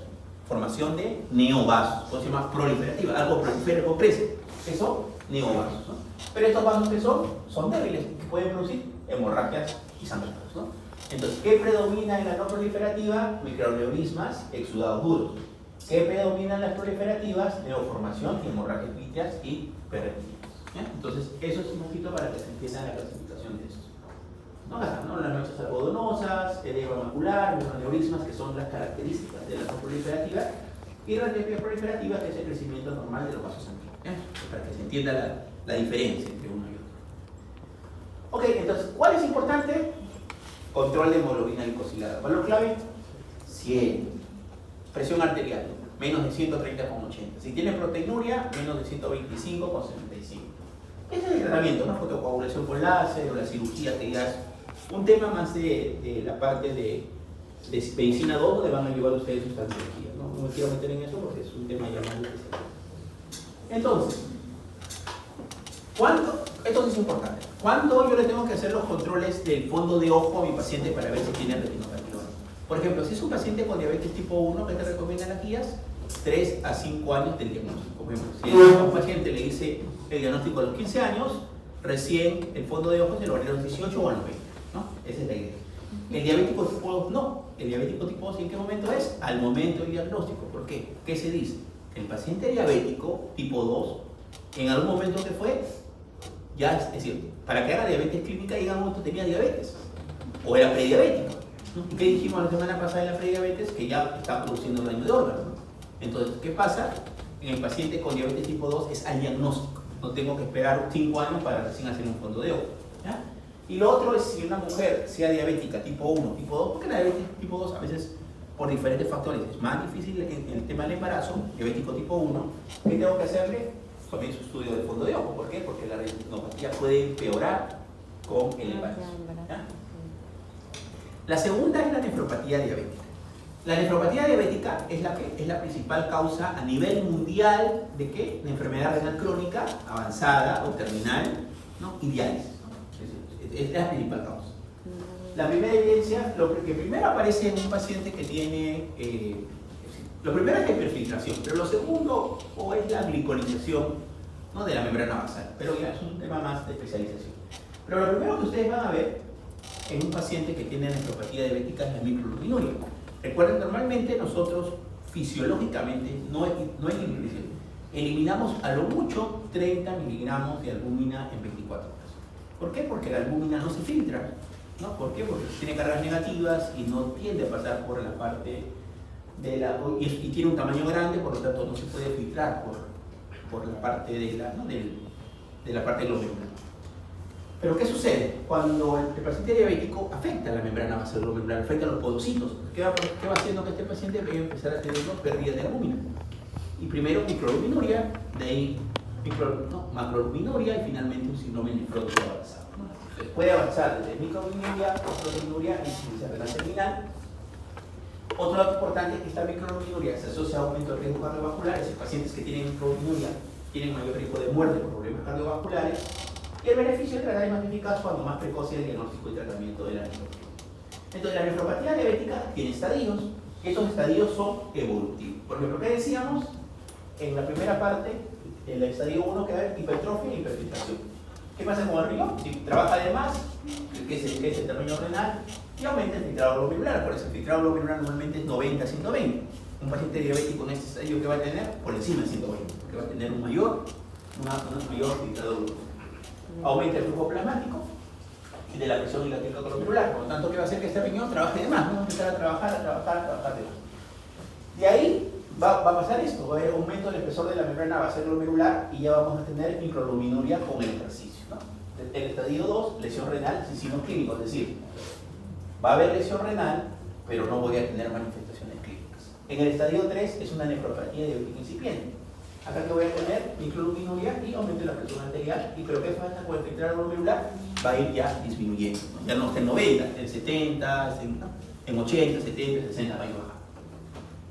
formación de neovasos. Por eso se llama proliferativa. Algo prolifera, algo crece. ¿Qué son? Neovasos, ¿no? Pero estos vasos que son débiles, que pueden producir hemorragias y sangrados, ¿no? Entonces, ¿qué predomina en la no proliferativa? Microneurismas, exudados duros. ¿Qué predomina en las proliferativas? Neoformación, hemorragias vítreas y perretinas. Entonces, eso es un poquito para que se entienda la clasificación de esto. ¿No? Las manchas algodonosas, edema macular, microneurismas, que son las características de la no proliferativa, y la proliferativa, que es el crecimiento normal de los vasos sanguíneos. Para que se entienda la diferencia entre uno y otro. Ok, entonces, ¿cuál es importante? Control de hemoglobina glicosilada. Valor clave: 100. Presión arterial, menos de 130,80. Si tiene proteinuria, menos de 125,75. Ese es el tratamiento, ¿no? Fotocoagulación con láser o la cirugía, que ya es un tema más de la parte de medicina 2, donde van a llevar ustedes sus cirugías, ¿no? No me quiero meter en eso porque es un tema ya más especial. Entonces, esto es importante. ¿Cuándo yo le tengo que hacer los controles del fondo de ojo a mi paciente para ver si tiene retinopatía? Por ejemplo, si es un paciente con diabetes tipo 1, ¿qué te recomiendan las guías? 3 a 5 años del diagnóstico. Por ejemplo, si a un paciente le dice el diagnóstico a los 15 años, recién el fondo de ojo se lo haré a los 18 o a los 20, ¿no? Esa es la idea. El diabético tipo 2 no. El diabético tipo 2, ¿en qué momento es? Al momento del diagnóstico. ¿Por qué? ¿Qué se dice? El paciente diabético tipo 2, en algún momento que fue, ya es decir, para que haga diabetes clínica, en algún momento tenía diabetes o era prediabético, ¿no? ¿Y qué dijimos la semana pasada en la prediabetes? Que ya está produciendo daño de órgano, ¿no? Entonces, ¿qué pasa? En el paciente con diabetes tipo 2 es al diagnóstico. No tengo que esperar 5 años para recién hacer un fondo de ojo, ¿ya? Y lo otro es si una mujer sea diabética tipo 1, tipo 2, porque la diabetes tipo 2 a veces por diferentes factores es más difícil en el tema del embarazo, diabético tipo 1, ¿qué tengo que hacerle? También su estudio del fondo de ojo. ¿Por qué? Porque la retinopatía puede empeorar con el embarazo, ¿ya? La segunda es la nefropatía diabética. La nefropatía diabética es la principal causa a nivel mundial de ¿qué? De enfermedad renal crónica avanzada o terminal, ¿no? Y diálisis, ¿no? Es la principal causa. La primera evidencia, lo que primero aparece en un paciente que tiene, lo primero es la hiperfiltración, pero lo segundo o es la glicolización, ¿no? De la membrana basal, pero ya es un tema más de especialización. Pero lo primero que ustedes van a ver en un paciente que tiene nefropatía diabética es la microalbuminuria. Recuerden, normalmente nosotros fisiológicamente no eliminamos a lo mucho 30 miligramos de albúmina en 24 horas. ¿Por qué? Porque la albúmina no se filtra, ¿no? ¿Por qué? Porque tiene cargas negativas y no tiende a pasar por la parte de la... y tiene un tamaño grande, por lo tanto no se puede filtrar por la parte de la, ¿no? de la parte glomerular. Pero ¿qué sucede? Cuando el paciente diabético afecta la membrana basal glomerular, afecta a los podocitos, ¿qué va haciendo que este paciente va a empezar a tener pérdidas de albúmina? Y primero microalbuminuria, de ahí macroalbuminuria y finalmente un síndrome nefrótico avanzado, ¿no? Entonces puede avanzar desde microalbuminuria, proteinuria y insuficiencia renal terminal. Otro dato importante es que esta microalbuminuria se asocia a aumento de riesgo cardiovascular. Es decir, pacientes que tienen microalbuminuria tienen mayor riesgo de muerte por problemas cardiovasculares. Y el beneficio de tratar es más eficaz cuando más precoz es el diagnóstico y tratamiento de la nefropatía. Entonces, la nefropatía diabética tiene estadios. Estos estadios son evolutivos. Por ejemplo, ¿qué decíamos? En la primera parte, en el estadio 1 queda hipertrofia e hiperfiltración. ¿Qué pasa con el riñón? Si trabaja de más, que es el tamaño renal, y aumenta el filtrado glomerular. Por eso el filtrado glomerular normalmente es 90-120. Un paciente diabético en este estadio que va a tener por encima de 120, porque va a tener un mayor filtrado glomerular. Aumenta el flujo plasmático y de la presión y la filtrado glomerular. Por lo tanto, ¿qué va a hacer? Que este riñón trabaje de más. Vamos a empezar a trabajar de más. De ahí va a pasar esto, va a haber aumento del espesor de la membrana basal glomerular y ya vamos a tener microalbuminuria con el ejercicio, ¿no? El estadio 2, lesión renal sin signos clínicos, es decir, va a haber lesión renal, pero no voy a tener manifestaciones clínicas. En el estadio 3 es una nefropatía diabética incipiente. Acá que voy a tener microalbuminuria y aumento de la presión arterial, y pero ¿qué pasa con el filtrado glomerular? Va a ir ya disminuyendo, ¿no? Ya no está en 90, en 70, en 80, 70, 60 va a ir bajando.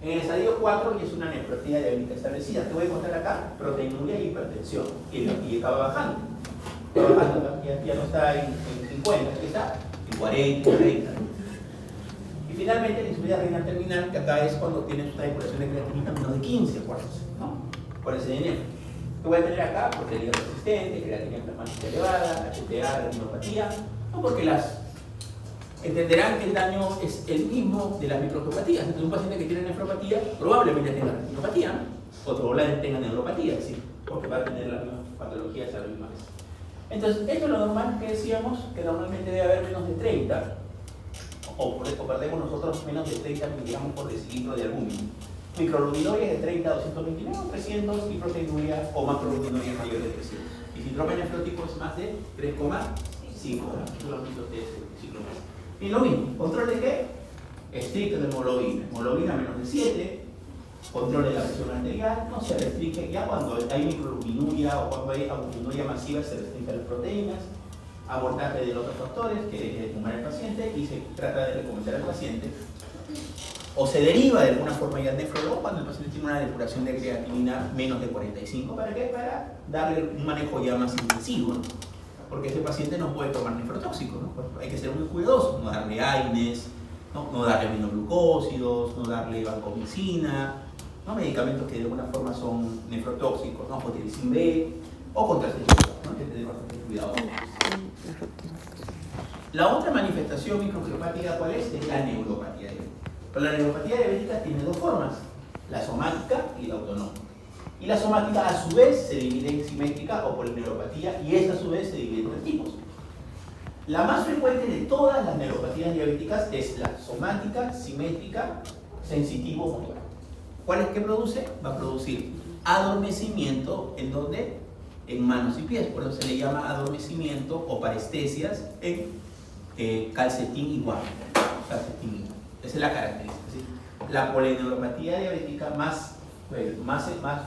En el estadio 4 ya es una nefropatía diabética establecida. Te voy a encontrar acá proteinuria y hipertensión. Y acaba bajando. Ya no está en 50, aquí está en 40, 30. Y finalmente la insuficiencia renal terminal, que acá es cuando tienes una depuración de creatinina menos de 15 cuartos, ¿no? Por ese dinero. Te voy a tener acá proteína resistente, creatinina plasmática elevada, HTA, retinopatía, no porque entenderán que el daño es el mismo de las microgeopatías. Entonces, un paciente que tiene nefropatía probablemente tenga retinopatía, ¿no? O probablemente tenga neuropatía, ¿sí? Porque va a tener las mismas patologías a la misma vez. Entonces, esto es lo normal que decíamos, que normalmente debe haber menos de 30, o perdemos nosotros menos de 30 miligramos por decilitro de albúmina. Microalbuminuria es de 30 a 229 o 300, y proteinuria o macroalbuminuria es mayor de 300. Y síndrome nefrótico es más de 3,5 kilómetros de ciclo. Y lo mismo, ¿control de qué? Estricto de hemoglobina menos de 7, control de la presión arterial, no se restringe ya cuando hay microalbuminuria o cuando hay albuminuria masiva se restringen las proteínas, abordaje de los otros factores que es fumar el paciente y se trata de recomendar al paciente. O se deriva de alguna forma ya al nefrólogo cuando el paciente tiene una depuración de creatinina menos de 45. ¿Para qué? Para darle un manejo ya más intensivo, ¿no? Porque ese paciente no puede tomar nefrotóxicos, ¿no? Pues hay que ser muy cuidadosos, no darle AINES, no darle aminoglucósidos, no darle vancomicina, ¿no? Medicamentos que de alguna forma son nefrotóxicos, ¿no? Fotiricin B o contraceptivos, ¿no? Hay que tener bastante cuidado. La otra manifestación microgeopática, ¿cuál es? Es la neuropatía diabética. Pero la neuropatía diabética tiene dos formas, la somática y la autonómica. Y la somática a su vez se divide en simétrica o polineuropatía, y esta a su vez se divide en tres tipos. La más frecuente de todas las neuropatías diabéticas es la somática, simétrica, sensitivo-motora. ¿Cuál es que produce? Va a producir adormecimiento, ¿en dónde? En manos y pies, por eso se le llama adormecimiento o parestesias en calcetín igual. Esa es la característica, ¿sí? La polineuropatía diabética más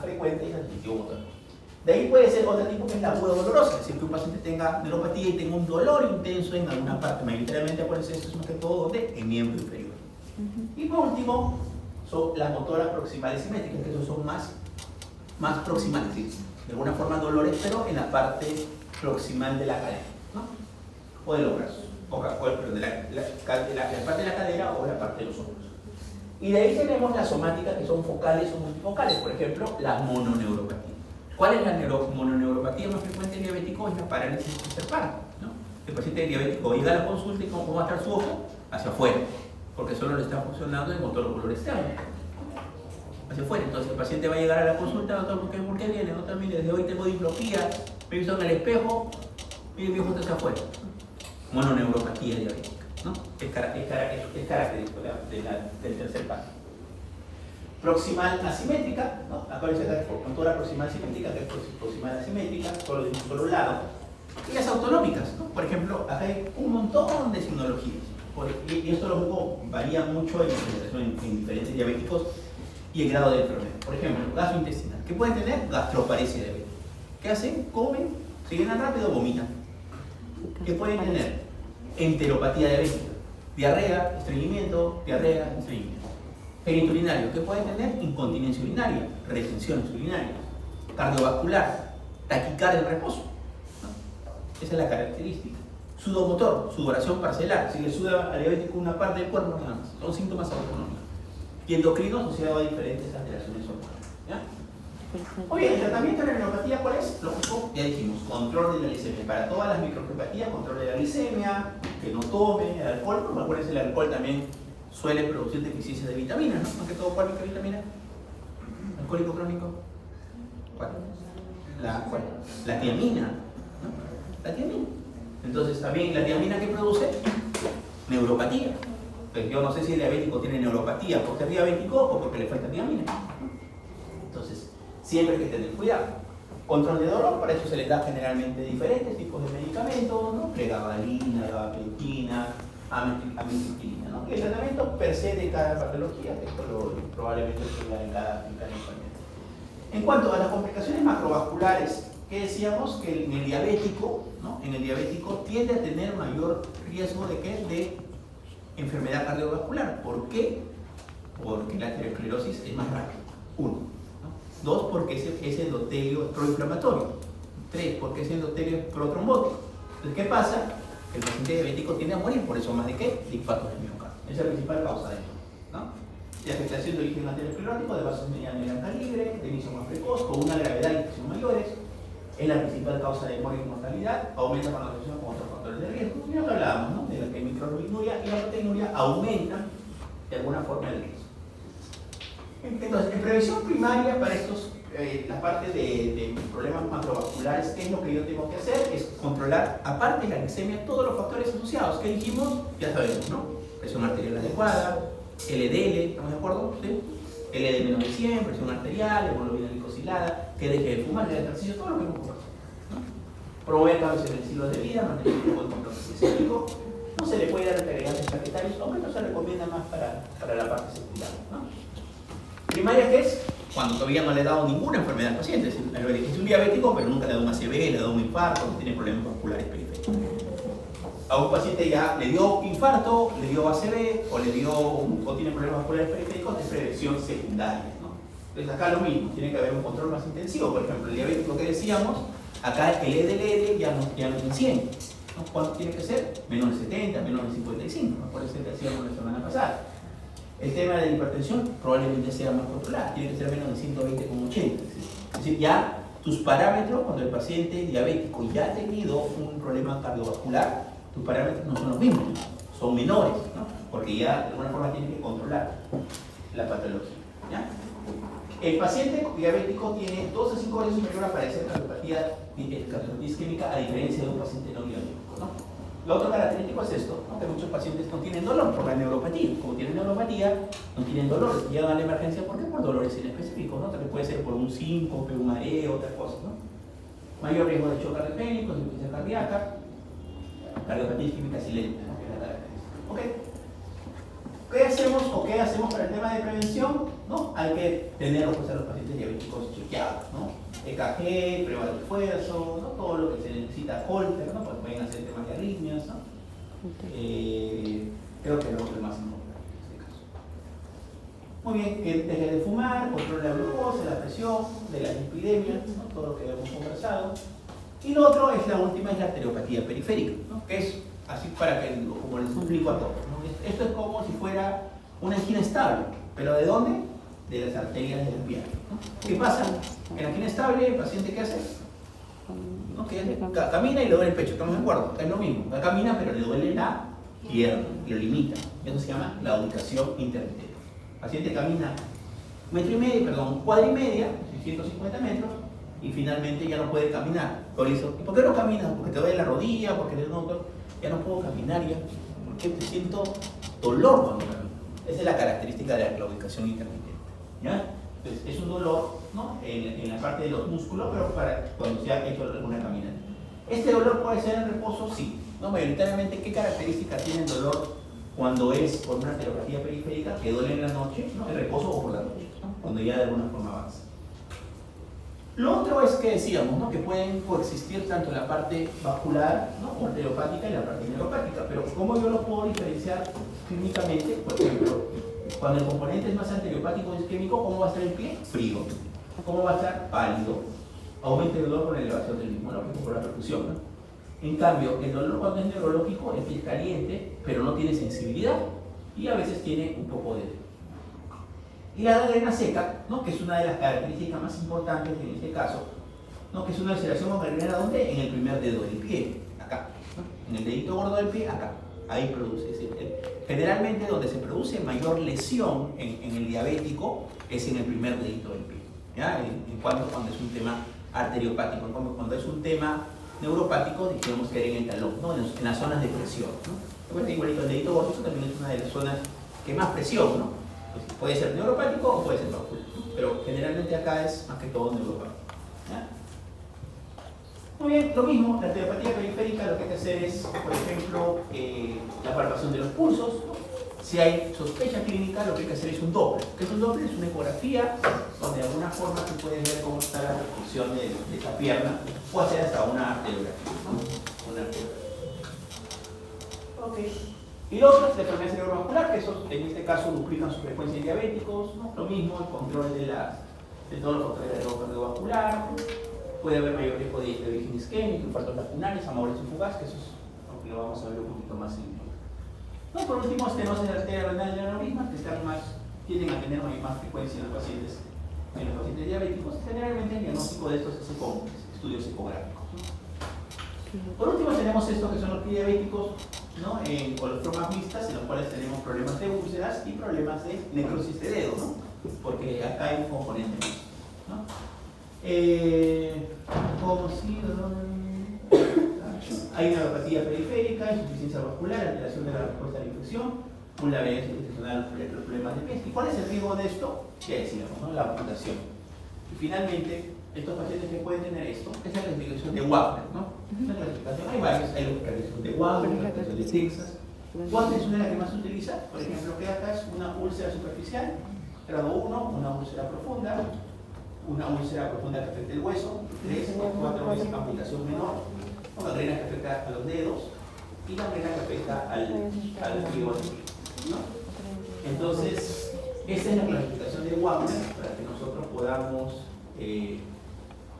frecuente es el sensitivo-motor. De ahí puede ser otro tipo que es la aguda dolorosa, es decir, que un paciente tenga neuropatía y tenga un dolor intenso en alguna parte, mayoritariamente acuérdense, esto es más que todo ¿dónde? En miembro inferior. Y por último, son las motoras proximales simétricas, que esos son más proximales, ¿sí? De alguna forma dolores, pero en la parte proximal de la cadera, ¿no? O de los brazos, perdón, de la parte de la cadera o la parte de los hombros. Y de ahí tenemos las somáticas que son focales o multifocales, por ejemplo, la mononeuropatía. ¿Cuál es la mononeuropatía más frecuente en diabético? Es la parálisis del tercer párpado, ¿no? El paciente diabético llega a la consulta y ¿cómo va a estar su ojo? Hacia afuera, porque solo le está funcionando el motor ocular externo. Hacia afuera, entonces el paciente va a llegar a la consulta, doctor, ¿por qué viene? Doctor, mire, desde hoy tengo diplopía, me he visto en el espejo, mire, mi ojo está hacia afuera. Mononeuropatía diabética, ¿no? Es característico del tercer párpado. Proximal asimétrica, ¿no? Acá dice la motora proximal simétrica, que es proximal asimétrica, solo de un solo lado. Y las autonómicas, ¿no? Por ejemplo, acá hay un montón de signologías. Y esto lo varía mucho en diferentes diabéticos y el grado de enfermedad. Por ejemplo, gastrointestinal. ¿Qué pueden tener? Gastroparesia diabética. ¿Qué hacen? Comen, se llenan rápido, vomitan. ¿Qué pueden tener? Enteropatía diabética. Diarrea, estreñimiento, diarrea, estreñimiento. Genitourinario, ¿qué puede tener? Incontinencia urinaria, retenciones urinarias, cardiovascular, taquicardia en reposo, ¿no? Esa es la característica. Sudomotor, sudoración parcelar, si le suda al diabético una parte del cuerpo, nada más. Son síntomas autonómicos. y endocrino asociado a diferentes alteraciones hormonales. ¿Ya? Muy bien, el tratamiento de la neuropatía, ¿cuál es? Lógico, ya dijimos, control de la glicemia. Para todas las micropatías, control de la glicemia, que no tome alcohol, porque acuérdense, el alcohol también suele producir deficiencia de vitaminas, ¿no? Más que todo, ¿cuál microvitamina? ¿Alcohólico crónico? ¿Cuál? La tiamina, ¿no? La tiamina. Entonces, también la tiamina que produce neuropatía. Pues yo no sé si el diabético tiene neuropatía porque es diabético o porque le falta tiamina. Entonces, siempre hay que tener cuidado. Control de dolor, para eso se les da generalmente diferentes tipos de medicamentos, ¿no? Pregabalina, gabapentina, amitriptilina, ¿no? El tratamiento per se de cada patología, esto probablemente sea en cada enfermedad. En cuanto a las complicaciones macrovasculares, ¿qué decíamos? Que en el diabético, ¿no? En el diabético tiende a tener mayor riesgo de ¿qué? De enfermedad cardiovascular. ¿Por qué? Porque la aterosclerosis es más rápida. 1. 2, porque ese endotelio es proinflamatorio. 3, porque ese endotelio es protrombótico. Entonces, ¿qué pasa? El paciente diabético tiende a morir, por eso más de qué? De infarto de miocardio. Esa es la principal causa de esto, ¿no? De afectación de origen aterosclerótico, de vasos mediano y gran calibre, de inicio más precoz, con una gravedad y infección mayores. Es la principal causa de muerte y mortalidad, aumenta con la asociación con otros factores de riesgo. Y lo que hablábamos, ¿no? De la que microalbuminuria y la proteinuria aumentan de alguna forma el riesgo. Entonces, en prevención primaria para estos, la parte de problemas macrovasculares, ¿qué es lo que yo tengo que hacer? Es controlar, aparte de la glicemia, todos los factores asociados que dijimos, ya sabemos, ¿no? Presión arterial adecuada, LDL, ¿estamos de acuerdo? ¿Sí? LDL menos de 100, presión arterial, hemoglobina glicosilada, que deje de fumar, que haga ejercicio, todo lo que hemos conversado, ¿no? Promover cambios en el estilo de vida, mantener un buen control glicémico. No se le puede dar agregantes plaquetarios, aunque no se recomienda más para la parte secundaria, ¿no? Primaria, ¿qué es? Cuando todavía no le he dado ninguna enfermedad al paciente. Es un diabético, pero nunca le ha dado un ACV, le ha dado un infarto, no tiene problemas vasculares periféricos. A un paciente ya le dio infarto, le dio ACV o tiene problemas vasculares periféricos, es prevención secundaria, ¿no? Entonces acá lo mismo, tiene que haber un control más intensivo. Por ejemplo, el diabético que decíamos, acá el LDL ya no es en 100. ¿No? ¿Cuánto tiene que ser? Menos de 70, menos de 55, ¿no? Por eso que decíamos la semana pasada. El tema de la hipertensión probablemente sea más controlado, tiene que ser menos de 120,80. Es decir, ya tus parámetros, cuando el paciente diabético ya ha tenido un problema cardiovascular, tus parámetros no son los mismos, son menores, ¿no? Porque ya de alguna forma tiene que controlar la patología, ¿ya? El paciente diabético tiene 2 a 5 veces superior a padecer cardiopatía isquémica, a diferencia de un paciente no diabético, ¿no? Lo otro característico es esto, ¿no? Que muchos pacientes no tienen dolor por la neuropatía. Como tienen neuropatía, no tienen dolor. Llegan a la emergencia, ¿por qué? Por dolores inespecíficos, ¿no? También puede ser por un síncope, un mareo, otra cosa, ¿no? Mayor riesgo de choque arritménico, insuficiencia cardíaca, cardiopatía isquémica silente, ¿no? Que es la característica. ¿Ok? ¿Qué hacemos para el tema de prevención? ¿No? Hay que tener pues, a los pacientes diabéticos chequeados, ¿no? EKG, prueba de esfuerzo, ¿no? Todo lo que se necesita, Holter, ¿no? Pues pueden hacer temas de arritmias, ¿no? Creo que es lo más importante en este caso. Muy bien, que deje de fumar, controle la glucosa, la presión, de las epidemias, ¿no? Todo lo que hemos conversado. Y lo otro es la última, es la arteriopatía periférica, ¿no? Que es así para que, como les explico a todos, ¿no? Esto es como si fuera una angina estable, pero ¿de dónde? De las arterias de la pierna, ¿no? ¿Qué pasa? En la angina estable, ¿el paciente qué hace? ¿No? Que camina y le duele el pecho, ¿estamos de acuerdo? Es lo mismo, camina pero le duele la pierna, lo limita. Eso se llama la ubicación intermitente. El paciente camina cuadra y media, 150 metros, y finalmente ya no puede caminar. Por eso, ¿y por qué no caminas? Porque te duele la rodilla, porque ya no puedo caminar ya, porque te siento dolor cuando camino. Esa es la característica de la ubicación intermitente, ¿ya? Entonces, es un dolor, ¿no? en la parte de los músculos, pero cuando se ha hecho alguna caminata. ¿Este dolor puede ser en reposo? Sí. ¿No? Mayoritariamente, ¿qué características tiene el dolor cuando es por una arteriopatía periférica que duele en la noche, ¿no? En reposo o por la noche, ¿no? Cuando ya de alguna forma avanza. Lo otro es que decíamos, ¿no? Que pueden coexistir tanto la parte vascular, ¿no? O arteriopática y la parte neuropática, pero ¿cómo yo los puedo diferenciar clínicamente? Por ejemplo, cuando el componente es más arteriopático o isquémico, ¿cómo va a estar el pie? Frío. ¿Cómo va a estar? Pálido. Aumenta el dolor con la elevación del mismo, ¿no? Por la percusión, ¿no? En cambio, el dolor cuando es neurológico, el pie es caliente, pero no tiene sensibilidad y a veces tiene un poco de Y la gangrena seca, ¿no? Que es una de las características más importantes en este caso, ¿no? Que es una ulceración con gangrena, ¿dónde? En el primer dedo del pie, acá, ¿no? En el dedito gordo del pie, acá. Ahí produce. Generalmente donde se produce mayor lesión en el diabético es en el primer dedito del pie, ¿ya? Cuando es un tema arteriopático. Cuando es un tema neuropático, dijimos que era en el talón, ¿no? En las zonas de presión, ¿no? Bueno, igualito el dedito gordo también es una de las zonas que más presión, ¿no? Pues puede ser neuropático o puede ser vascular, ¿no? Pero generalmente acá es más que todo neuropático, ¿ya? Muy bien, lo mismo, la arteriopatía periférica lo que hay que hacer es, por ejemplo, la palpación de los pulsos, ¿no? Si hay sospecha clínica, lo que hay que hacer es un Doppler. ¿Qué es un Doppler? Es una ecografía donde de alguna forma tú puedes ver cómo está la perfusión de esta pierna o hacer hasta una arteriografía, ¿no? Una arteriografía. Ok. Y lo otro es la enfermedad cerebrovascular, que eso en este caso duplican su frecuencia en diabéticos, ¿no? Lo mismo, el control de todos los factores de riesgo cardiovascular. Puede haber mayor riesgo de origen isquémico, infartos lacunares, amaurosis fugaz, que eso es lo que lo vamos a ver un poquito más en. No, por último, estenosis de la arteria renal y aneurisma, que tienden a tener más frecuencia en los pacientes diabéticos. Generalmente el diagnóstico de estos se hace con estudios ecográficos, ¿no? Por último, tenemos esto que son los diabéticos, ¿no? Con las formas mixtas, en los cuales tenemos problemas de úlceras y problemas de necrosis de dedo, ¿no? Porque acá hay un componente mixto, ¿no? Como si hay una neuropatía periférica, insuficiencia vascular, alteración de la respuesta a la infección, un lamento institucional, los problemas de pies. ¿Y cuál es el riesgo de esto? Ya decíamos, ¿no? La amputación. Y finalmente, estos pacientes que pueden tener esto, es la clasificación de Wagner, ¿no? La clasificación, hay varios, hay la clasificación de Wagner, la clasificación de Texas. Wagner es una de las que más se utiliza, por ejemplo, que acá es una úlcera superficial, grado 1, una úlcera profunda que afecta el hueso, 3 o 4 veces amputación menor, una gangrena que afecta a los dedos y la gangrena que afecta al fígado, ¿no? Entonces, esta es la clasificación de Wagner para que nosotros podamos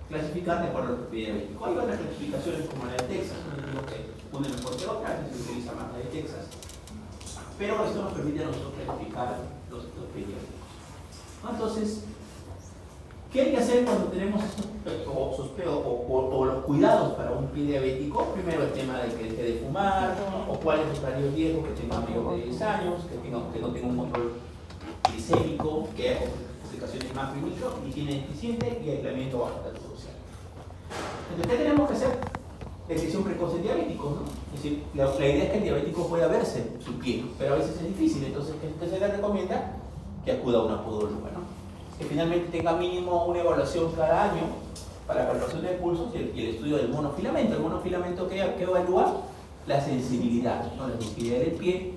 clasificar de acuerdo al perfil diabético. Hay otras clasificaciones como la de Texas, no digo que una es mejor que otra, a veces se utiliza más la de Texas, pero esto nos permite a nosotros clasificar los diabéticos, ¿no? Entonces, ¿qué hay que hacer cuando tenemos estos o los cuidados para un pie diabético? Primero el tema de que deje de fumar, ¿no? O cuál es el radio riesgo, que tenga mayor de 10 años, que no tenga un control glicémico, que haya complicaciones más y higiene deficiente y aislamiento bajo estatus social. Entonces, ¿qué tenemos que hacer? Detección precoz en diabéticos, ¿no? Es decir, la idea es que el diabético pueda verse su pie, pero a veces es difícil, entonces ¿qué se le recomienda? Que acuda a una podóloga, ¿no? Que finalmente tenga mínimo una evaluación cada año para la evaluación de pulsos y el estudio del monofilamento. El monofilamento que evalúa la sensibilidad, ¿no? La sensibilidad del pie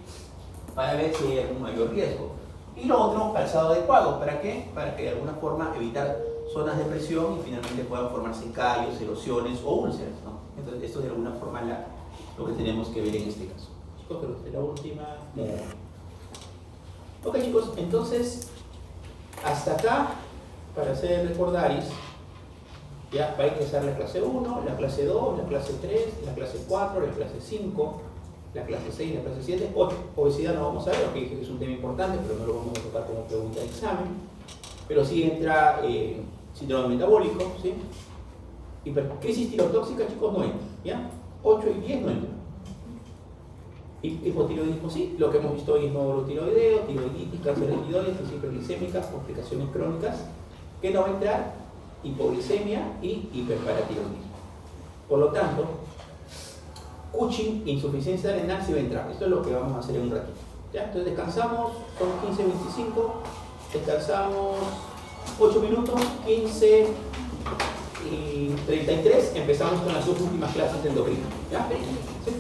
para ver si hay algún mayor riesgo. Y lo otro, calzado adecuado. ¿Para qué? Para que de alguna forma evitar zonas de presión y finalmente puedan formarse callos, erosiones o úlceras, ¿no? Entonces, esto es de alguna forma lo que tenemos que ver en este caso. Chicos, creo que es la última. Ok, chicos, entonces hasta acá, para hacer el recordaris, ya va a ingresar la clase 1, la clase 2, la clase 3, la clase 4, la clase 5, la clase 6, la clase 7, 8. Obesidad no vamos a ver, porque dije que es un tema importante, pero no lo vamos a tocar como pregunta de examen. Pero sí entra síndrome metabólico, ¿sí? Crisis tirotóxica, chicos, no entra, ¿ya? 8 y 10 no entra. Hipotiroidismo sí, lo que hemos visto hoy es nódulo tiroideo, tiroiditis, cáncer de tiroides, hiperglicémicas, complicaciones crónicas, que no va a entrar hipoglicemia y hiperparatiroidismo. Por lo tanto, Cushing, insuficiencia renal sí va a entrar. Esto es lo que vamos a hacer en un ratito, ¿ya? Entonces descansamos, son 15:25, descansamos 8 minutos, 15 y 33, empezamos con las dos últimas clases de endocrino, ¿ya? ¿Sí?